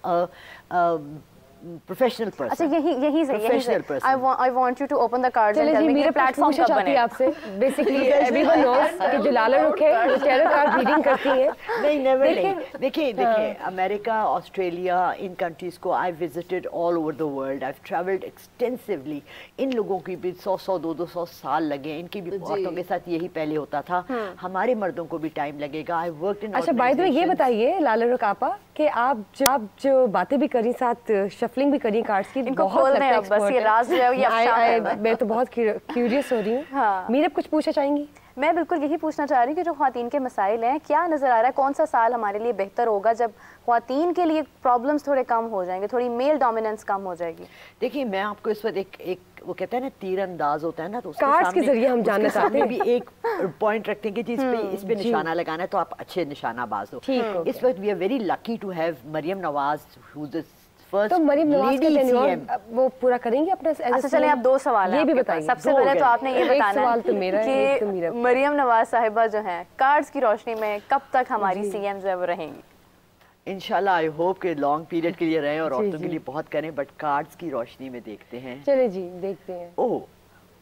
professional person. اچھا یہی سے I want you to open the cards and tell me کہ پلیٹ فارم کب بنے. آپ سے بیسیکلی everyone knows کہ جو لالا رخ ہے وہ ٹیرر کارڈ ریڈنگ کرتی ہیں. نہیں, دیکھیں امریکہ, آسٹریلیا, ان کنٹریز کو I visited all over the world. I've traveled extensively. ان لوگوں کی بھی 100-200 سال لگے, ان کی بھی عورتوں کے ساتھ یہی پہلے ہوتا تھا, ہمارے مردوں کو بھی ٹائم لگے گا. I worked in. اچھا بائی دا وے یہ بتائیے لالا رخ آپا کہ آپ جو باتیں بھی کری ساتھ شفلنگ بھی کری کارڈز کی, بہت بس یہ راز جو ہے یہ افشاں ہے. میں تو بہت کیوریس ہو رہی ہوں. میرا کچھ پوچھنا چاہیں گی؟ میں بالکل یہی پوچھنا چاہ رہی ہوں کہ جو خواتین کے مسائل ہیں, کیا نظر آ رہا ہے کون سا سال ہمارے لیے بہتر ہوگا جب خواتین کے لیے پرابلمس تھوڑے کم ہو جائیں گے, تھوڑی میل ڈومیننس کم ہو جائے گی؟ دیکھیے میں آپ کو اس وقت ایک وہ کہتے ہیں نا تیر انداز ہوتا ہے نا, تو کارڈز کے ذریعے ہم جاننا چاہتے ہیں بھی ایک پوائنٹ رکھتے ہیں کہ جس پہ اس پہ نشانہ لگانا ہے تو آپ اچھے نشانہ باز ہو. اس وقت we are very lucky to have Maryam Nawaz who's the تو مریم نواز کا ٹینیور وہ پورا کریں گے اپنا. اچھا چلیں آپ 2 سوال یہ بھی بتائیے. سب سے پہلے تو آپ نے یہ بتانا ہے کہ مریم نواز صاحبہ جو ہیں کارڈز کی روشنی میں کب تک ہماری سی ایم جو ہے وہ رہیں گی؟ انشاءاللہ آئی ہوپ کہ لانگ پیریڈ کے لیے رہیں اور عورتوں کے لیے بہت کریں, بٹ کارڈز کی روشنی میں دیکھتے ہیں. چلے جی دیکھتے ہیں.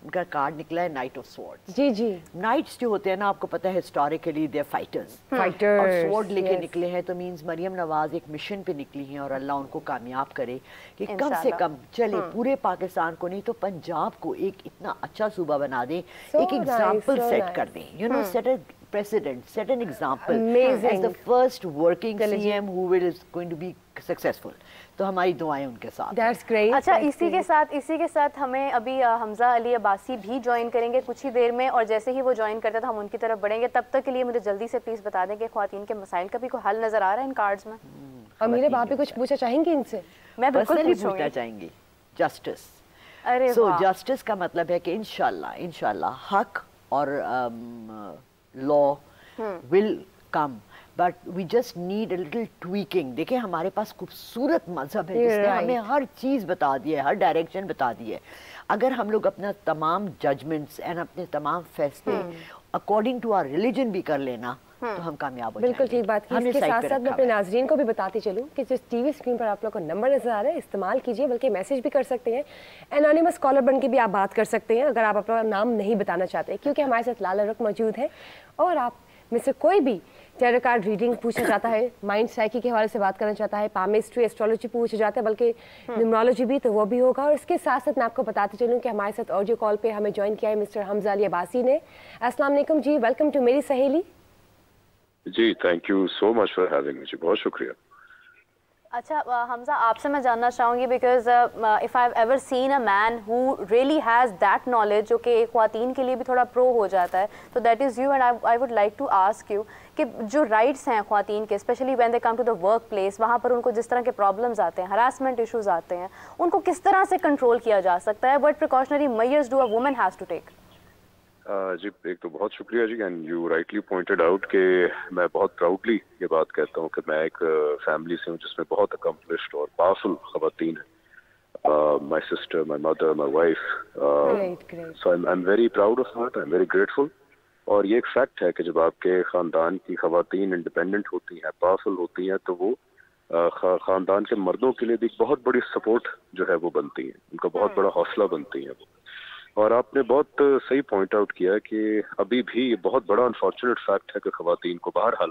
ان کا کارڈ نکلا ہے نائٹ آف سورڈز. جی نائٹس جو ہوتے ہیں نا, آپ کو پتہ ہے ہسٹوریکلی دے فائٹرز, اور سورڈ لے کے نکلے ہیں, تو مینز مریم نواز ایک مشن پہ نکلی ہیں, اور اللہ ان کو کامیاب کرے کہ کم سے کم چلے پورے پاکستان کو نہیں تو پنجاب کو ایک اتنا اچھا صوبہ بنا دیں, ایک ایگزامپل سیٹ کر دیں, you know set a precedent, set an example as the first working CM who is going to be successful. تو ہماری دعائیں ان کے ساتھ. That's great. اچھا اسی کے ساتھ ہمیں ابھی حمزہ علی عباسی بھی جوائن کریں گے کچھ ہی دیر میں, اور جیسے ہی وہ جوائن کرتے تو ہم ان کی طرف بڑھیں گے. تب تک کے لیے مجھے جلدی سے پلیز بتا دیں کہ خواتین کے مسائل کا بھی کوئی حل نظر آ رہا ہے ان کارڈز میں؟ اور میرے باپ بھی کچھ پوچھنا چاہیں گے ان سے؟ میں بالکل پوچھنا چاہیں گی. جسٹس. سو جسٹس کا مطلب ہے کہ انشاءاللہ حق اور law will come, but we just need a little tweaking. دیکھیں ہمارے پاس خوبصورت مذہب ہے جس نے ہمیں ہر چیز بتا دی ہے, ہر ڈائریکشن بتا دی ہے. اگر ہم لوگ اپنا تمام ججمنٹس اینڈ اپنے تمام فیصلے اکارڈنگ ٹو آر ریلیجن بھی کر لینا تو ہم کامیاب ہو جائیں گے. بالکل ٹھیک بات. اس کے ساتھ ساتھ میں اپنے ناظرین کو بھی بتاتی چلوں کہ جو ٹی وی اسکرین پر آپ لوگ کو نمبر نظر آ رہا ہے استعمال کیجیے, بلکہ میسج بھی کر سکتے ہیں, انونیمس کالر بن کے بھی آپ بات کر سکتے ہیں اگر آپ اپنا نام نہیں بتانا چاہتے, کیونکہ ہمارے ساتھ لالا رخ موجود ہے, اور آپ میں سے کوئی بھی ٹیرر کارڈ ریڈنگ پوچھنا چاہتا ہے, مائنڈ سائیکی کے حوالے سے بات کرنا چاہتا ہے, پامسٹری ایسٹرولوجی پوچھا جاتا ہے, بلکہ نیمرولوجی بھی, تو وہ بھی ہوگا. اور اس کے ساتھ ساتھ میں آپ کو بتاتے چلوں کہ ہمارے ساتھ آڈیو کال پہ ہمیں جوائن کیا ہے مسٹر حمزہ علی عباسی نے. السلام علیکم جی, ویلکم ٹو میری سہیلی. جی thank you so much for having me, جی بہت شکریہ. اچھا حمزہ آپ سے میں جاننا چاہوں گی because if I ever seen a man who really has that knowledge جو کہ خواتین کے لیے بھی تھوڑا پرو ہو جاتا ہے, تو that is you, and I would like to ask you کہ جو رائٹس ہیں خواتین کے, especially when they come to the work place, وہاں پر ان کو جس طرح کے پرابلمز آتے ہیں, ہراسمنٹ ایشوز آتے ہیں, ان کو کس طرح سے کنٹرول کیا جا سکتا ہے؟ What precautionary measures do a woman has to take? جی ایک تو بہت شکریہ جی, and you rightly pointed out کہ میں بہت پراؤڈلی یہ بات کہتا ہوں کہ میں ایک فیملی سے ہوں جس میں بہت اکمپلشڈ اور پاورفل خواتین ہیں. My sister, my mother, my wife, so I am very proud of that, I am very grateful. اور یہ ایک فیکٹ ہے کہ جب آپ کے خاندان کی خواتین انڈیپینڈنٹ ہوتی ہیں, پاورفل ہوتی ہیں, تو وہ خاندان کے مردوں کے لیے بھی بہت بڑی سپورٹ جو ہے وہ بنتی ہیں, ان کا بہت بڑا حوصلہ بنتی ہیں وہ. اور آپ نے بہت صحیح پوائنٹ آؤٹ کیا کہ ابھی بھی بہت بڑا انفارچونیٹ فیکٹ ہے کہ خواتین کو بہرحال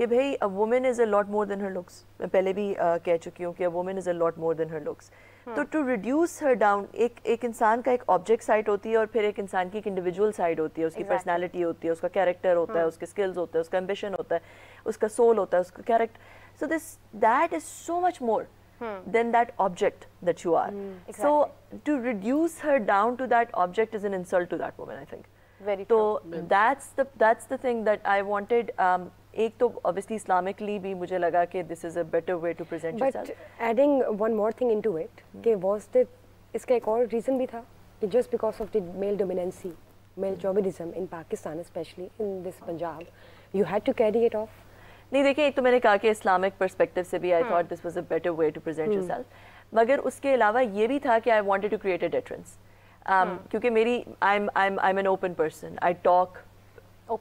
کہ بھائی a woman is a lot more than her looks. میں پہلے بھی کہہ چکی ہوں کہ a woman is a lot more than her looks. تو ٹو ریڈیوس ہر ڈاؤن، ایک انسان کا ایک آبجیکٹ سائڈ ہوتی ہے اور پھر ایک انسان کی ایک انڈیویجول سائڈ ہوتی ہے، اس کی پرسنالٹی ہوتی ہے، اس کا کیریکٹر ہوتا ہے، اس کے اسکلز ہوتا ہے، اس کا ایمبیشن ہوتا ہے، اس کا سول ہوتا ہے، اس کا character. So that is so much more than that object that you are. So to reduce her down to that object is an insult to that woman, I think. Very true. So that's the thing that I wanted. ایک تو obviously Islamically بھی مجھے لگا کہ this is a better way to present yourself. But adding one more thing into it, کہ was that اس کا ایک اور reason بھی تھا کہ just because of the male dominancy, male chauvinism in Pakistan, especially in this Punjab, you had to carry it off. نہیں دیکھیں، ایک تو میں نے کہا کہ اسلامک پرسپیکٹو سے بھی I thought this was a better way to present yourself, مگر اس کے علاوہ یہ بھی تھا کہ I wanted to create a deterrence, کیونکہ میری I am an open person, I talk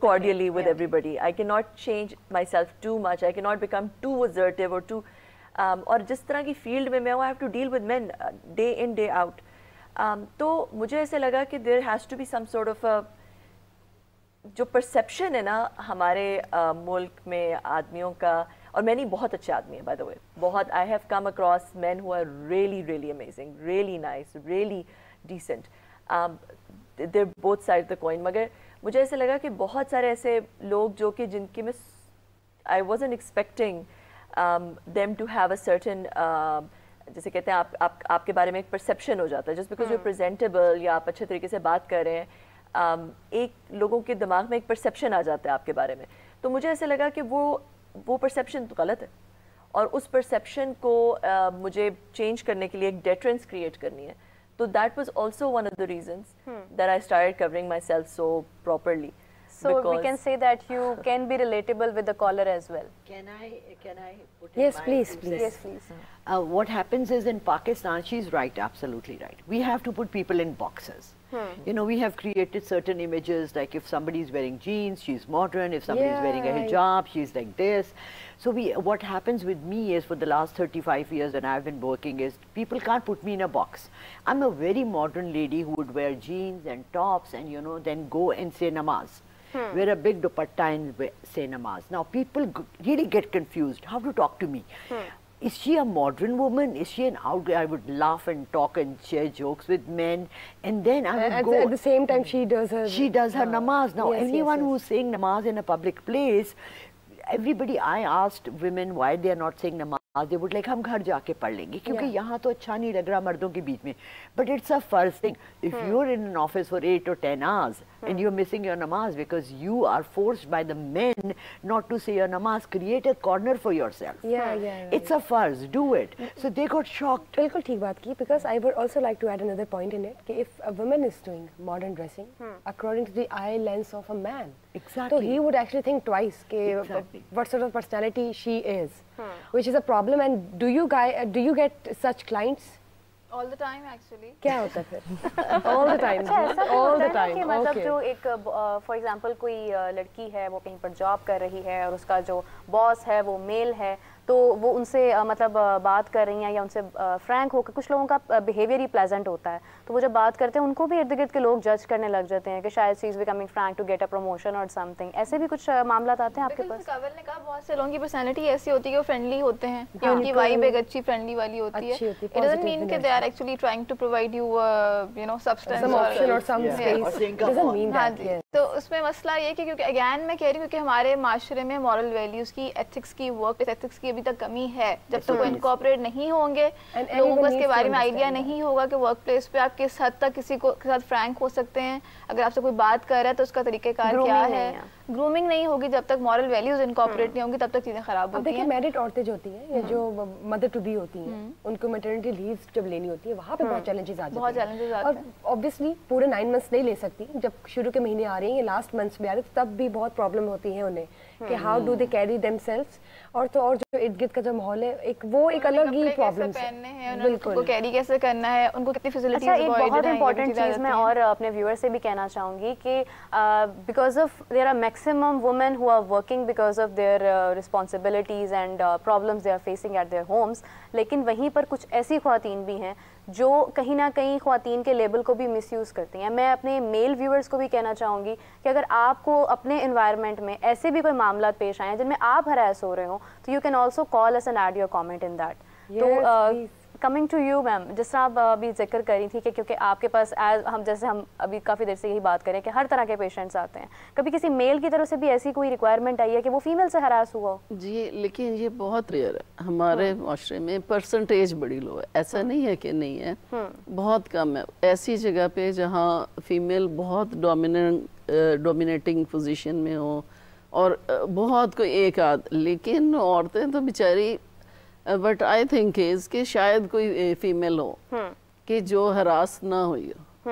cordially with everybody. I cannot change myself too much. I cannot become too assertive or too اور جس طرح کی فیلڈ میں ہوں I have to deal with men day in day out. تو مجھے ایسے لگا کہ there has to be some sort of a جو پرسیپشن ہے نا ہمارے ملک میں آدمیوں کا، اور میں نہیں بہت اچھے آدمی ہیں بائی دا وے، بہت I have come across men who are really really amazing, really nice, really decent, there both side of the coin. مگر مجھے ایسے لگا کہ بہت سارے ایسے لوگ جو کہ جن کی میں I wasn't expecting them to have a certain, جیسے کہتے ہیں آپ کے بارے میں ایک پرسیپشن ہو جاتا ہے جسٹ بیکاز یو پریزنٹیبل یا آپ اچھے طریقے سے بات کر رہے ہیں، ایک لوگوں کے دماغ میں ایک پرسیپشن آ جاتا ہے آپ کے بارے میں. تو مجھے ایسے لگا کہ وہ پرسیپشن تو غلط ہے، اور اس پرسیپشن کو مجھے چینج کرنے کے لیے ایک ڈیٹرنس کریٹ کرنی ہے. تو that was also one of the reasons that I started covering my self so properly. So we can say that you can be relatable with the caller as well. Can I put Yes, please. Yes, please. What happens is in Pakistan, she's right, absolutely right. We have to put people in boxes. You know, we have created certain images, like if somebody is wearing jeans, she's modern. If somebody is wearing a hijab, she's like this. So what happens with me is, for the last 35 years that I've been working, is people can't put me in a box. I'm a very modern lady who would wear jeans and tops and, you know, then go and say namaz. Wear a big dupatta and say namaz. Now people really get confused how to talk to me. Is she a modern woman? Is she an outgoing? I would laugh and talk and share jokes with men, and then I would go. At the same time, she does her namaz. Now anyone who's saying namaz in a public place, everybody, I asked women why they are not saying namaz. They would like, ہم گھر جا کے پڑھ لیں گے کیونکہ یہاں تو اچھا نہیں لگ رہا مردوں کے بیچ میں. But it's a first thing. If you're in an office for 8 or 10 hours and you're missing your namaz because you are forced by the men not to say your namaz, create a corner for yourself. It's a farz. Do it. So they got shocked. بالکل ٹھیک بات کی, because I would also like to add another point in it, کہ if a woman is doing modern dressing according to the eye lens of a man, so he would actually think twice کہ what sort of personality she is, which is a problem. And do you get such clients? All the time actually. کیا ہوتا ہے پھر؟ All the time. All the time. مطلب جو ایک for example کوئی لڑکی ہے وہ کہیں پر جاب کر رہی ہے اور اس کا جو باس ہے وہ میل ہے, تو وہ ان سے مطلب بات کر رہی ہیں یا ان سے فرینک ہو کے, کچھ لوگوں کا بیہیویئر ہی پلیزنٹ ہوتا ہے, تو وہ جب بات کرتے ہیں ان کو بھی ارد گرد کے لوگ جج کرنے لگ جاتے ہیں کہ شاید she is becoming frank to get a promotion اور سم تھنگ. ایسے بھی کچھ معاملات آتے ہیں آپ کے پاس؟ کاول نے کہا بہت سے لوگوں کی پرسنالٹی ایسی ہوتی ہے کہ وہ فرینڈلی ہوتے ہیں, یا ان کی وائب ایک اچھی فرینڈلی والی ہوتی ہے. اٹ ڈزنٹ مین کہ they are actually trying to provide you you know substance some option or some space. Doesn't mean that. تو اس میں مسئلہ یہ کہ کیونکہ اگین میں کہہ رہی ہوں کہ ہمارے معاشرے میں مورل ویلیوز کی, ایتھکس کی, ورک پلیس ایتھکس کی ابھی تک کمی ہے. جب تک وہ انکارپوریٹ نہیں ہوں گے, لوگوں کو اس کے بارے میں آئیڈیا نہیں ہوگا کہ ورک پلیس پہ آپ کس حد تک کسی کو کے ساتھ فرینک ہو سکتے ہیں, اگر آپ سے کوئی بات کر رہا ہے تو اس کا طریقہ کار کیا ہے. گرومنگ نہیں ہوگی, جب تک مورل ویلیوز انکارپوریٹ نہیں ہوں گی تب تک چیزیں خراب ہوتی ہیں. دیکھیں میرڈ عورتیں جو ہوتی ہیں یا جو مدر ٹو بی ہوتی ہیں, ان کو میٹرنٹی لیوز جب لینی ہوتی ہے وہاں پہ بہت چیلنجز آ جاتے ہیں, اور obviously پورے 9 months نہیں لے سکتی. جب شروع کے مہینے آ رہی ہیں یا لاسٹ منتھس میں آ رہے ہیں تب بھی بہت پرابلم ہوتی ہیں انہیں کہ how do they carry them سیلفس. اور تو اور جو ارد گرد کا جو ماحول ہے ایک وہ ایک الگ ہی پرابلم ہے. بالکل, ان کو کیری کیسے کرنا ہے, ان کو کتنی فیسلٹیز. ایک بہت امپورٹنٹ چیز میں اور اپنے ویور سے بھی کہنا چاہوں گی کہ because of there are maximum women who are working because of their responsibilities and problems they are facing at their homes, لیکن وہیں پر کچھ ایسی خواتین بھی ہیں جو کہیں نہ کہیں خواتین کے لیبل کو بھی مس یوز کرتی ہیں. میں اپنے میل ویورز کو بھی کہنا چاہوں گی کہ اگر آپ کو اپنے انوائرمنٹ میں ایسے بھی کوئی معاملات پیش آئے ہیں جن میں آپ ہراس ہو رہے ہوں تو you can also call us and add your comment in that. تو کمنگ ٹو یو میم, جس طرح آپ ابھی ذکر کر رہی تھی کہ کیونکہ آپ کے پاس جیسے ہم ابھی کافی دیر سے یہی بات کریں کہ ہر طرح کے پیشنٹس آتے ہیں, کبھی کسی میل کی طرف سے بھی ایسی کوئی ریکوائرمنٹ آئی ہے کہ وہ فیمیل سے ہراس ہوا ہو؟ جی لیکن یہ بہت ریئر ہے ہمارے معاشرے میں, پرسنٹیج بڑی لو ہے, ایسا نہیں ہے کہ نہیں ہے, بہت کم ہے. ایسی جگہ پہ جہاں فیمیل بہت ڈومینیٹنگ پوزیشن میں ہو اور بہت کوئی ایک آدھ, لیکن عورتیں تو بیچاری, بٹ آئی تھنک کہ شاید کوئی فیمیل ہو کہ جو ہراس نہ ہوئی ہو,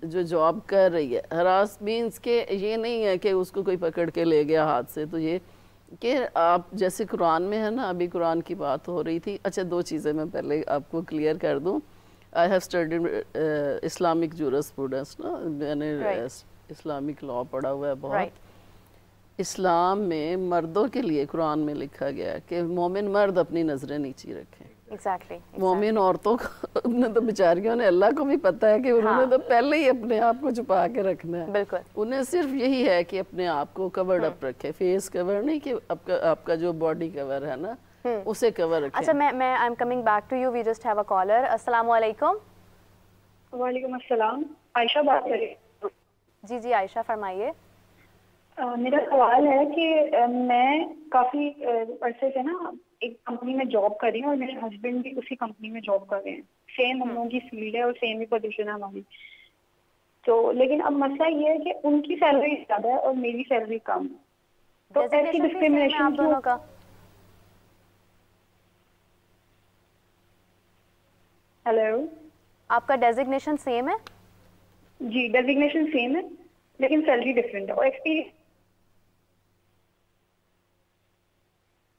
جو جاب کر رہی ہے. ہراس مینس کہ یہ نہیں ہے کہ اس کو کوئی پکڑ کے لے گیا ہاتھ سے, تو یہ کہ آپ جیسے قرآن میں ہے نا, ابھی قرآن کی بات ہو رہی تھی. اچھا دو چیزیں میں پہلے آپ کو کلیئر کر دوں. I have studied Islamic jurisprudence نا, میں نے اسلامک لا پڑھا ہوا ہے بہت. اسلام میں مردوں کے لیے قرآن میں لکھا گیا ہے کہ مومن مرد اپنی نظریں نیچی رکھیں. مومن عورتوں کو نے تو بیچاریوں نے, اللہ کو بھی پتہ ہے کہ انہوں نے تو پہلے ہی اپنے آپ کو چھپا کے رکھنا ہے. بالکل, انہیں صرف یہی ہے کہ اپنے آپ کو کورڈ اپ رکھے, فیس کور نہیں کہ آپ کا جو باڈی کور ہے نا اسے کور رکھیں. اچھا میں I am coming back to you, we just have a caller. السلام علیکم. وعلیکم السلام, عائشہ بات کر رہی ہوں. جی جی عائشہ فرمائیے. میرا سوال ہے کہ میں کافی عرصے سے نا ایک کمپنی میں جاب کر رہی ہوں اور میرے ہسبینڈ بھی اسی کمپنی میں جاب کر رہے ہیں. سیم ہم لوگوں کی فیلڈ ہے اور سیم ہی پوزیشن ہے ہماری. تو لیکن اب مسئلہ یہ ہے کہ ان کی سیلری زیادہ ہے اور میری سیلری کم ہے. تو ایسی ڈسکریمنیشن دونوں کا. ہیلو, آپ کا ڈیزگنیشن سیم ہے؟ جی ڈیزگنیشن سیم ہے لیکن سیلری ڈفرینٹ ہے اور ایکسپیرینس.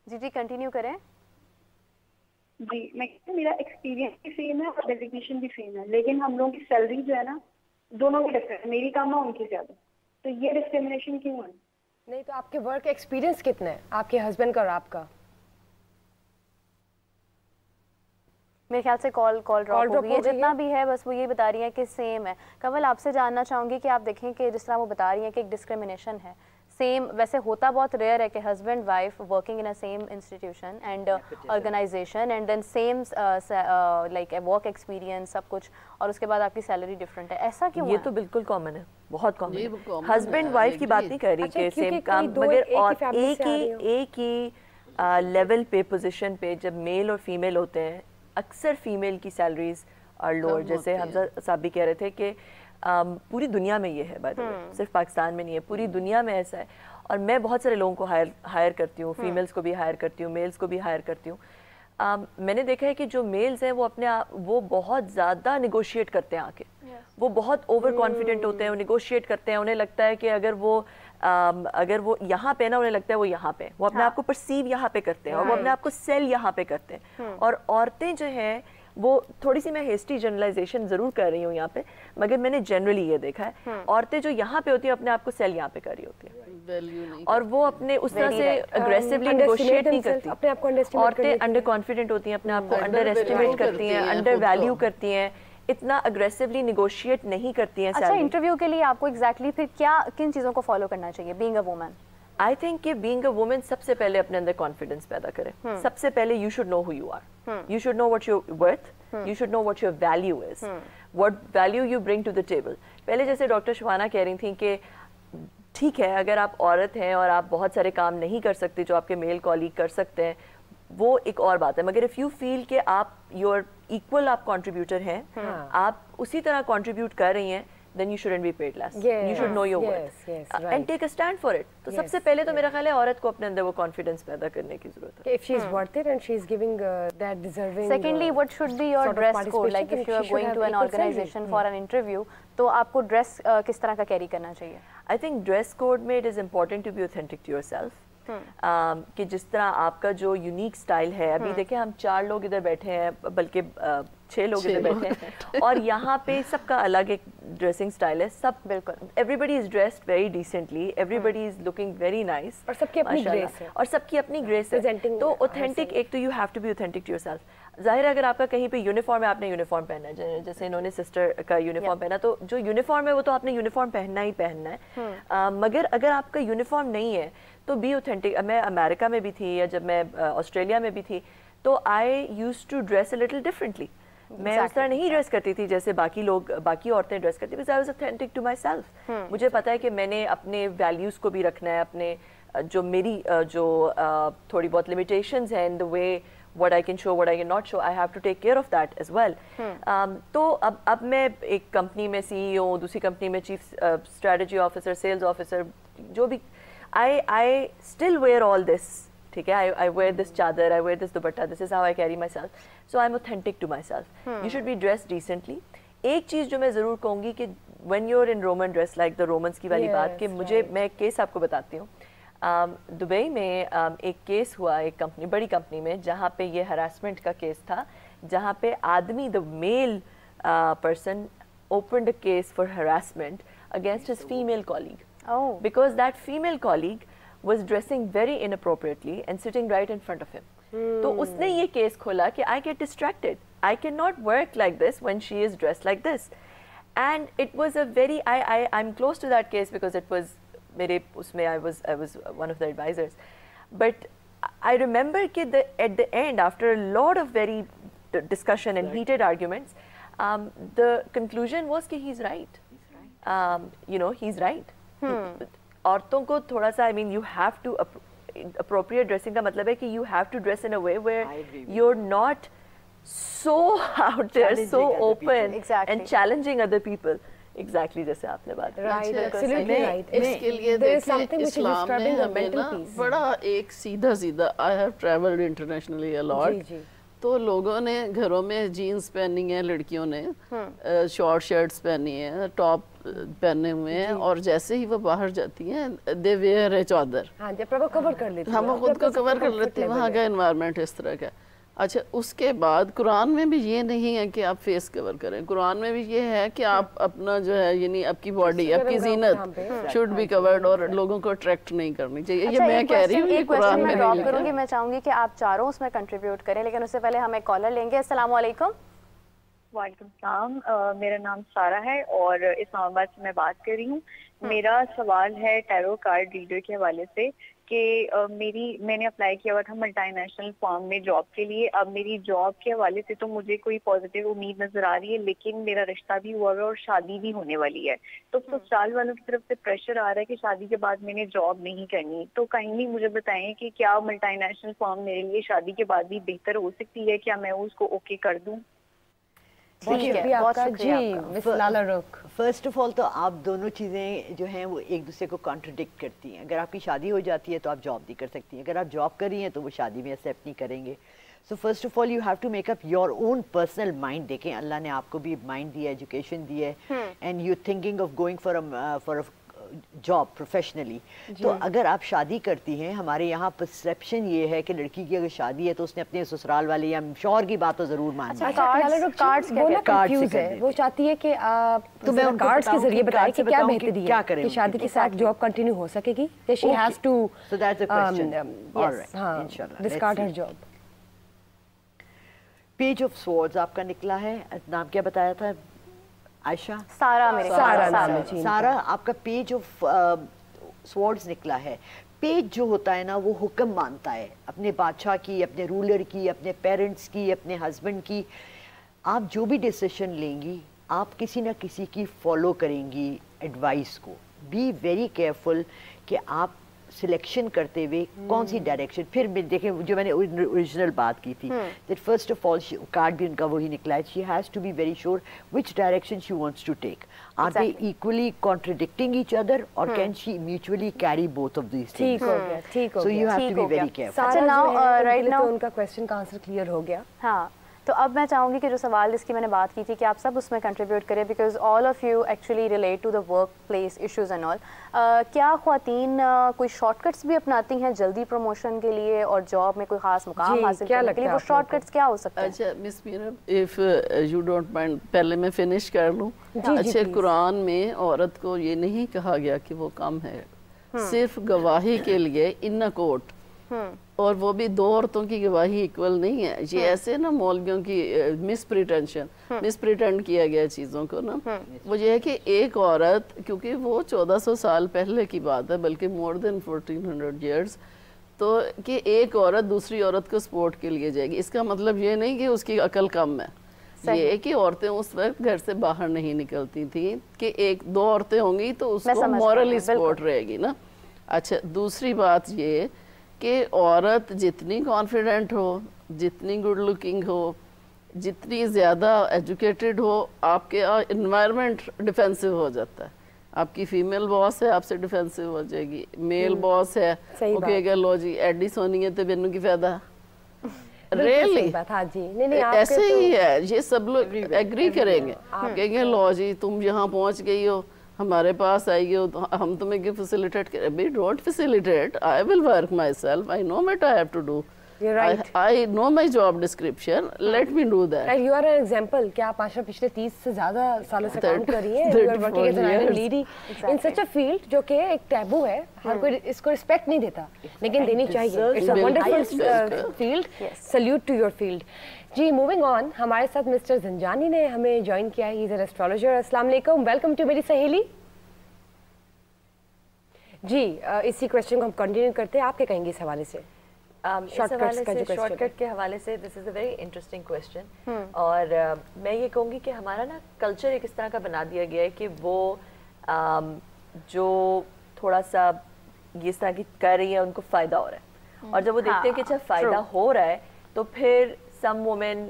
جی جی کنٹینیو کریں. جی میں کہتی ہوں میرا ایکسپیرینس بھی سیم ہے اور ڈیزگنیشن بھی سیم ہے, لیکن ہم لوگوں کی سیلری جو ہے نا دونوں کی ڈفرینٹ ہے, میری کم ہے ان کی زیادہ. تو یہ ڈسکریمنیشن کیوں ہے؟ نہیں تو آپ کے ورک ایکسپیرینس کتنا ہے آپ کے ہسبینڈ کا اور آپ کا؟ میرے خیال سے کال ڈراپ ہو گئی ہے. جتنا بھی ہے بس وہ یہ بتا رہی ہیں کہ سیم ہے. کنول آپ سے جاننا چاہوں گی کہ آپ دیکھیں کہ جس طرح وہ بتا رہی ہیں کہ ایک ڈسکریمنیشن ہے, سیم ویسے ہوتا بہت ریئر ہے کہ husband wife working in a same institution and organisation and then same like work experience سب کچھ, اور اس کے بعد آپ کی سیلری ڈفرینٹ ہے. ایسا کیوں؟ یہ تو بالکل کامن ہے, بہت کامن ہے. ہسبینڈ وائف کی بات نہیں کر رہی کہ سیم کام, مگر اور ایک ہی لیول پہ پوزیشن پہ جب میل اور فیمیل ہوتے ہیں اکثر فیمیل کی سیلریز اور لوور. جیسے حمزہ صاحب بھی کہہ رہے تھے کہ پوری دنیا میں یہ ہے, بائی دی وے صرف پاکستان میں نہیں ہے, پوری دنیا میں ایسا ہے. اور میں بہت سارے لوگوں کو ہائر کرتی ہوں, فیمیلز کو بھی ہائر کرتی ہوں, میلز کو بھی ہائر کرتی ہوں. میں نے دیکھا ہے کہ جو میلز ہیں وہ بہت زیادہ نیگوشیٹ کرتے ہیں آ کے, وہ بہت اوور کانفیڈنٹ ہوتے ہیں, وہ نیگوشیٹ کرتے ہیں. انہیں لگتا ہے کہ اگر وہ یہاں پہ نا, انہیں لگتا ہے وہ یہاں پہ, وہ اپنے آپ کو پرسیو یہاں پہ کرتے ہیں اور وہ اپنے آپ کو سیل یہاں پہ کرتے ہیں. اور عورتیں جو ہیں وہ تھوڑی سی, میں ہیسٹی جنرلائزیشن ضرور کر رہی ہوں یہاں پہ, مگر میں نے جنرلی یہ دیکھا ہے عورتیں جو یہاں پہ ہوتی ہیں اپنے آپ کو سیل یہاں پہ کر رہی ہوتی ہیں, اور وہ اپنے اس طرح سے اگریسولی نیگوشیٹ نہیں کرتی. عورتیں انڈر کانفیڈنٹ ہوتی ہیں, اپنے آپ کو انڈر ایسٹیمیٹ کرتی ہیں, انڈر ویلیو کرتی ہیں, اتنا اگریسولی نیگوشیٹ نہیں کرتی ہیں. اچھا انٹرویو کے لیے آپ کو ایگزیکٹلی پھر کن چیزوں کو فالو کرنا چاہیے being a woman? I think کہ بینگ اے وومن سب سے پہلے اپنے اندر کانفیڈنس پیدا کرے. سب سے پہلے you should know who you are, you should know what your worth, you should know what your value is, what value you bring to the table. پہلے جیسے ڈاکٹر شبانہ کہہ رہی تھیں کہ ٹھیک ہے اگر آپ عورت ہیں اور آپ بہت سارے کام نہیں کر سکتے جو آپ کے میل کالیگ کر سکتے ہیں, وہ ایک اور بات ہے, مگر اف یو فیل کہ آپ یور ایکول آپ کنٹریبیوٹر ہیں, آپ اسی طرح کنٹریبیوٹ کر رہی ہیں, then you shouldn't be paid less. You should know your worth and take a stand for it. تو سب سے پہلے تو میرا خیال ہے عورت کو اپنے اندر وہ کانفیڈنس پیدا کرنے کی ضرورت ہے. If she is worth it and she is giving that deserving. Secondly, what should be your dress code? Like if you are going to an organization for an interview, تو آپ کو ڈریس کس طرح کا کیری کرنا چاہیے؟ I think dress code میں it is important to be authentic to yourself. کہ جس طرح آپ کا جو یونیک سٹائل ہے, ابھی دیکھیں ہم 4 لوگ ادھر بیٹھے ہیں, بلکہ 6 لوگ ادھر بیٹھے ہیں, اور یہاں پہ سب کا الگ ایک ڈریسنگ سٹائل ہے, سب بالکل ایوری بڈی از ڈریسڈ ویری ڈیسنٹلی, ایوری بڈی از لکنگ ویری نائس, اور سب کی اپنی گریس ہے, اور سب کی اپنی گریس ہے. تو اوتھینٹک, ایک تو you have to be authentic to yourself. ظاہر ہے اگر آپ کا کہیں پہ یونیفارم ہے, آپ نے یونیفارم پہننا ہے, جیسے انہوں نے سسٹر کا یونیفارم پہنا, تو جو یونیفارم ہے وہ تو آپ نے یونیفارم پہننا ہی پہننا ہے, مگر اگر آپ کا یونیفارم نہیں ہے تو بی اوتھینٹک. میں امریکہ میں بھی تھی یا جب میں آسٹریلیا میں بھی تھی, تو I use to dress a little differently. میں اس طرح نہیں ڈریس کرتی تھی جیسے باقی لوگ, باقی عورتیں ڈریس کرتی, because I was authentic to myself. مجھے پتا ہے کہ میں نے اپنے ویلیوز کو بھی رکھنا ہے, اپنے جو میری جو تھوڑی بہت لمیٹیشنز ہیں ان دا وے what I can show, what I can not show, I have to take care of that as well. تو اب میں ایک کمپنی میں CEO, دوسری کمپنی میں chief strategy officer, sales officer, جو بھی, I still wear all this. ٹھیک ہے, I wear this chadar, I wear this dupatta, this is how I carry myself. So I'm authentic to myself. You should be dressed decently. ایک چیز جو میں ضرور کہوں گی کہ when you're in Roman dress like the Romans کی والی بات, کہ مجھے, میں ایک کیس آپ کو بتاتی ہوں. دبئی میں ایک کیس ہوا ایک کمپنی, بڑی کمپنی میں, جہاں پہ یہ ہراسمنٹ کا کیس تھا, جہاں پہ آدمی, the male person opened a case for harassment against his female colleague. Because that female colleague was dressing very inappropriately and sitting right in front of him. تو اس نے یہ کیس کھولا کہ I get distracted, I cannot work like this when she is dressed like this. And it was a very, I'm close to that case because it was میرے اس میں I was one of the advisors. But I remember کہ at the end, after a lot of very discussion and heated arguments, the conclusion was کہ he's right. You know, he's right. عورتوں کو تھوڑا سا, I mean, you have to, appropriate dressing کا مطلب ہے کہ you have to dress in a way where you're not so out there, so open and challenging other people. Exactly جیسے آپ نے بات کی. اس کے لیے دیکھیں اسلام نے ہمیں نا بڑا ایک سیدھا I have traveled internationally a lot. تو لوگوں نے گھروں میں جینز پہنی ہیں, لڑکیوں نے شارٹ شرٹس پہنی ہیں, ٹاپ پہنے ہوئے ہیں, اور جیسے ہی وہ باہر جاتی ہیں they wear a چادر. ہم خود کو کور کر لیتے ہیں, وہاں کا انوائرمنٹ اس طرح کا. اچھا, اس کے بعد قرآن میں بھی یہ نہیں ہے کہ آپ فیس کور کریں, قرآن میں بھی یہ ہے کہ آپ اپنا جو ہے, یعنی آپ کی باڈی, آپ کی زینت should be covered, اور لوگوں کو اٹریکٹ نہیں کرنی چاہیے. یہ میں کہہ رہی ہوں, یہ قرآن میں نہیں لکھا ہے. میں چاہوں گی کہ آپ چاروں اس میں کنٹریبیوٹ کریں, لیکن اس سے پہلے ہم ایک کالر لیں گے. السلام علیکم. وعلیکم السلام, میرا نام سارا ہے اور اسلام آباد سے میں بات کر رہی ہوں. میرا سوال ہے ٹیرو کارڈ ریڈر کے حوالے سے کہ میں نے اپلائی کیا ہوا تھا ملٹی نیشنل فارم میں جاب کے لیے. اب میری جاب کے حوالے سے تو مجھے کوئی پازیٹیو امید نظر آ رہی ہے, لیکن میرا رشتہ بھی ہوا ہے اور شادی بھی ہونے والی ہے. تو سسرال والوں کی طرف سے پریشر آ رہا ہے کہ شادی کے بعد میں نے جاب نہیں کرنی. تو کائنڈلی مجھے بتائیں کہ کیا ملٹی نیشنل فارم میرے لیے شادی کے بعد بھی بہتر ہو سکتی ہے, کیا میں اس کو اوکے کر دوں؟ فرسٹ آف آل تو آپ دونوں چیزیں جو ہیں وہ ایک دوسرے کو کانٹرڈکٹ کرتی ہیں. اگر آپ کی شادی ہو جاتی ہے تو آپ جاب نہیں کر سکتی ہیں, اگر آپ جاب کر رہی ہیں تو وہ شادی میں ایکسیپٹ نہیں کریں گے. So first of all you have to make up your own personal mind. دیکھیں اللہ نے آپ کو بھی مائنڈ دیا ہے, ایجوکیشن دی ہے, and you thinking of going for job professionally. تو اگر آپ شادی کرتی ہیں, ہمارے یہاں پرسیپشن یہ ہے کہ لڑکی کی اگر شادی ہے تو اس نے اپنے سسرال والے یا شوہر کی بات تو ضرور ماننی ہے. وہ چاہتی ہے کہ تو میں کارڈز کے ذریعے بتائیں کہ کیا بہتری ہے کہ شادی کے ساتھ جاب کنٹینیو ہو سکے گی, کہ she has to discard her job. Page of سورڈز آپ کا نکلا ہے, نام کیا بتایا تھا عائشہ؟ سارا, آپ کا پیج آف سورڈز نکلا ہے. پیج جو ہوتا ہے نا وہ حکم مانتا ہے اپنے بادشاہ کی, اپنے رولر کی, اپنے پیرنٹس کی, اپنے ہسبینڈ کی. آپ جو بھی ڈیسیشن لیں گی آپ کسی نہ کسی کی فالو کریں گی ایڈوائس کو. بی ویری کیئرفل کہ آپ سلیکشن کرتے ہوئے کون سی ڈائریکشن. پھر دیکھیں جو میں نے اوریجنل بات کی تھی that first of all card بھی ان کا وہی نکلا ہے, she has to be very sure which direction she wants to take. Are they equally contradicting each other or can she mutually carry both of these things? ٹھیک ہو گیا. So you have to be very careful. سارا right now ان کا question کا answer clear ہو گیا. ہاں, تو اب میں چاہوں گی کہ جو سوال جس کی میں نے بات کی تھی کہ آپ سب اس میں کنٹریبیوٹ کریں because all of you actually relate to the work place issues and all. کیا خواتین کوئی شارٹ کٹس بھی اپناتی ہیں جلدی پروموشن کے لیے اور جاب میں کوئی خاص مقام حاصل کرنے کے لیے؟ وہ شارٹ کٹس کیا ہو سکتے ہیں؟ اچھا مس میرا اف یو ڈونٹ مائنڈ پہلے میں فنش کر لوں. اچھا قرآن میں عورت کو یہ نہیں کہا گیا کہ وہ کم ہے, صرف گواہی کے لیے ان کوٹ, اور وہ بھی 2 عورتوں کی گواہی ایکول نہیں ہے. یہ ایسے نا مولویوں کی مس پریٹینڈ کیا گیا چیزوں کو نا, وہ یہ ہے کہ ایک عورت, کیونکہ وہ 1400 سال پہلے کی بات ہے, بلکہ مور دین 1400 ایئرس, تو کہ ایک عورت دوسری عورت کو سپورٹ کے لیے جائے گی, اس کا مطلب یہ نہیں کہ اس کی عقل کم ہے. یہ کہ عورتیں اس وقت گھر سے باہر نہیں نکلتی تھیں, کہ 1-2 عورتیں ہوں گی تو اس کو مورلی سپورٹ رہے گی نا. اچھا دوسری بات یہ کہ عورت جتنی کانفیڈنٹ ہو, جتنی گڈ لکنگ ہو, جتنی زیادہ ایجوکیٹڈ ہو, آپ کے انوائرمنٹ ڈیفینسو ہو جاتا ہے. آپ کی فیمیل باس ہے, آپ سے ڈیفینسو ہو جائے گی. میل باس ہے, وہ کہے گا لو جی ایڈی سونی ہے تو بینوں کی فائدہ. ریئلی ایسے ہی ہے, یہ سب لوگ ایگری کریں گے, کہیں گے لو جی تم یہاں پہنچ گئی ہو, ہمارے پاس آئی ہو, ہم تمہیں کہ فیسیلیٹیٹ کریں. بھئی don't facilitate, I will work myself, I know what I have to do, I know my job description, let me do that. You are an example کہ آپ آشا پچھلے 30 سے زیادہ سالوں سے کام کر رہی ہیں. You are working as an iron lady in such a field جو کہ ایک ٹیبو ہے, ہر کوئی اس کو رسپیکٹ نہیں دیتا, لیکن دینی چاہیے. It's a wonderful field. Salute to your field. جی موونگ آن, ہمارے ساتھ مسٹر زنجانی نے ہمیں جوائن کیا ہے. He is an astrologer. السلام علیکم, ویلکم ٹو میری سہیلی. جی اسی کوشچن کو ہم کنٹینیو کرتے ہیں, آپ کیا کہیں گے اس حوالے سے؟ شارٹ کٹ کے حوالے سے دس از اے ویری انٹرسٹنگ کویسچن, اور میں یہ کہوں گی کہ ہمارا نا کلچر ایک اس طرح کا بنا دیا گیا ہے کہ وہ جو تھوڑا سا اس طرح کی کر رہی ہیں ان کو فائدہ ہو رہا ہے, اور جب وہ دیکھتے ہیں کہ اچھا فائدہ ہو رہا ہے تو پھر سم وومن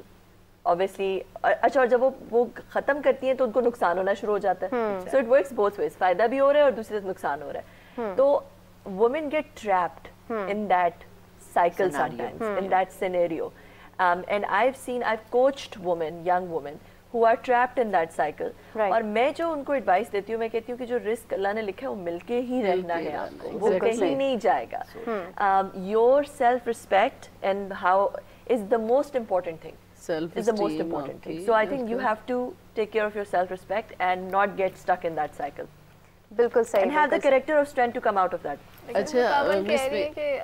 obviously, اچھا, اور جب وہ ختم کرتی ہیں تو ان کو نقصان ہونا شروع ہو جاتا ہے. So it works both ways, فائدہ بھی ہو رہا ہے اور دوسری طرف نقصان ہو رہا ہے. تو women get trapped in that cycle sometimes, in that scenario, and I've coached young women who are trapped in that cycle. اور میں جو ان کو ایڈوائس دیتی ہوں, میں کہتی ہوں کہ جو رسک اللہ نے لکھا ہے وہ مل کے ہی رہنا ہے آپ کو, وہ کہیں نہیں جائے گا. your self respect and how is the most important thing. Is the most important thing. So I think you have to take care of your self respect and not get stuck in that cycle. بالکل صحیح. And have the character of strength to come out of that. اچھا کہہ رہی ہے کہ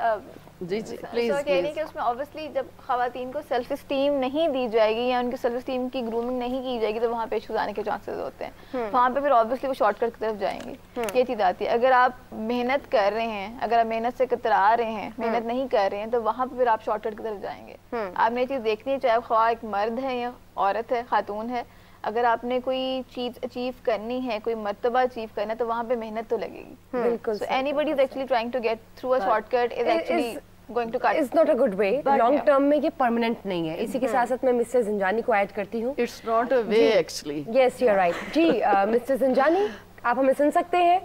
جی جی please کہہ رہی ہے کہ اس میں obviously جب خواتین کو سیلف اسٹیم نہیں دی جائے گی یا ان کی سیلف اسٹیم کی گرومنگ نہیں کی جائے گی تو وہاں پہ ایشوز آنے کے چانسز ہوتے ہیں. وہاں پہ پھر obviously وہ شارٹ کٹ کی طرف جائیں گی. یہ چیز آتی ہے. اگر آپ محنت کر رہے ہیں, اگر آپ محنت سے کترا رہے ہیں, محنت نہیں کر رہے ہیں, تو وہاں پہ پھر آپ شارٹ کٹ کی طرف جائیں گے. آپ نے یہ چیز دیکھنی ہے, چاہے خواہ ایک مرد ہے یا عورت ہے, خاتون ہے, اگر آپ نے کوئی چیز اچیو کرنی ہے, کوئی مرتبہ اچیو کرنا ہے, تو وہاں پہ محنت تو لگے گی. بالکل. So anybody is actually trying to get through a shortcut is actually going to cut. It's not a good way. Long term میں یہ permanent نہیں ہے. اسی کے ساتھ ساتھ میں مسٹر زنجانی کو ایڈ کرتی ہوں. It's not a way actually. Yes, you're right. جی مسٹر زنجانی, آپ ہمیں سن سکتے ہیں؟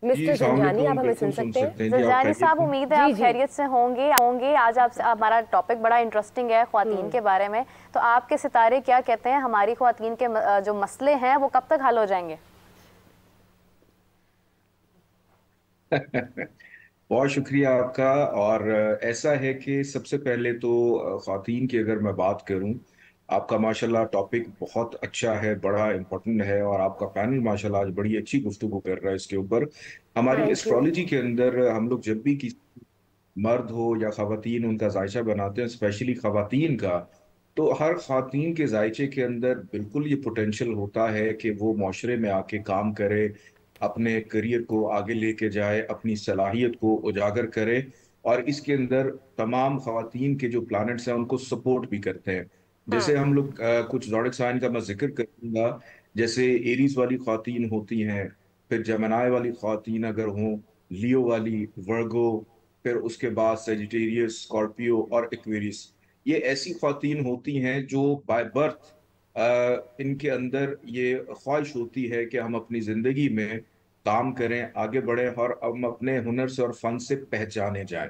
مسٹر زنجانی آپ ہمیں سن سکتے ہیں؟ زنجانی صاحب امید ہے آپ خیریت سے ہوں گے. آج آپ سے ہمارا ٹاپک بڑا انٹرسٹنگ ہے خواتین کے بارے میں, تو آپ کے ستارے کیا کہتے ہیں, ہماری خواتین کے جو مسئلے ہیں وہ کب تک حل ہو جائیں گے؟ بہت شکریہ آپ کا. اور ایسا ہے کہ سب سے پہلے تو خواتین کی اگر میں بات کروں, آپ کا ماشاءاللہ ٹاپک بہت اچھا ہے, بڑا امپورٹنٹ ہے, اور آپ کا پینل ماشاءاللہ آج بڑی اچھی گفتگو کر رہا ہے اس کے اوپر. ہماری ایسٹرالوجی کے اندر ہم لوگ جب بھی کسی مرد ہو یا خواتین ان کا ذائچہ بناتے ہیں, اسپیشلی خواتین کا, تو ہر خواتین کے ذائچے کے اندر بالکل یہ پوٹینشیل ہوتا ہے کہ وہ معاشرے میں آ کے کام کرے, اپنے کریئر کو آگے لے کے جائے, اپنی صلاحیت کو اجاگر کرے, اور اس کے اندر تمام خواتین کے جو پلانٹس ہیں ان کو سپورٹ بھی کرتے ہیں. جیسے ہم لوگ کچھ زوڈک سائن کا میں ذکر کروں گا, جیسے ایریز والی خواتین ہوتی ہیں, پھر جیمنائی والی خواتین اگر ہوں, لیو والی, ورگو, پھر اس کے بعد سیجیٹیریس, اسکارپیو اور ایکویریس. یہ ایسی خواتین ہوتی ہیں جو بائی برتھ ان کے اندر یہ خواہش ہوتی ہے کہ ہم اپنی زندگی میں کام کریں, آگے بڑھیں, اور ہم اپنے ہنر سے اور فن سے پہچانے جائیں.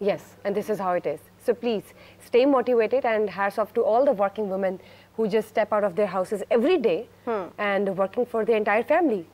Yes, and this is how it is. So please stay motivated, and hats off to all the working women who just step out of their houses every day and working for the entire family.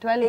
12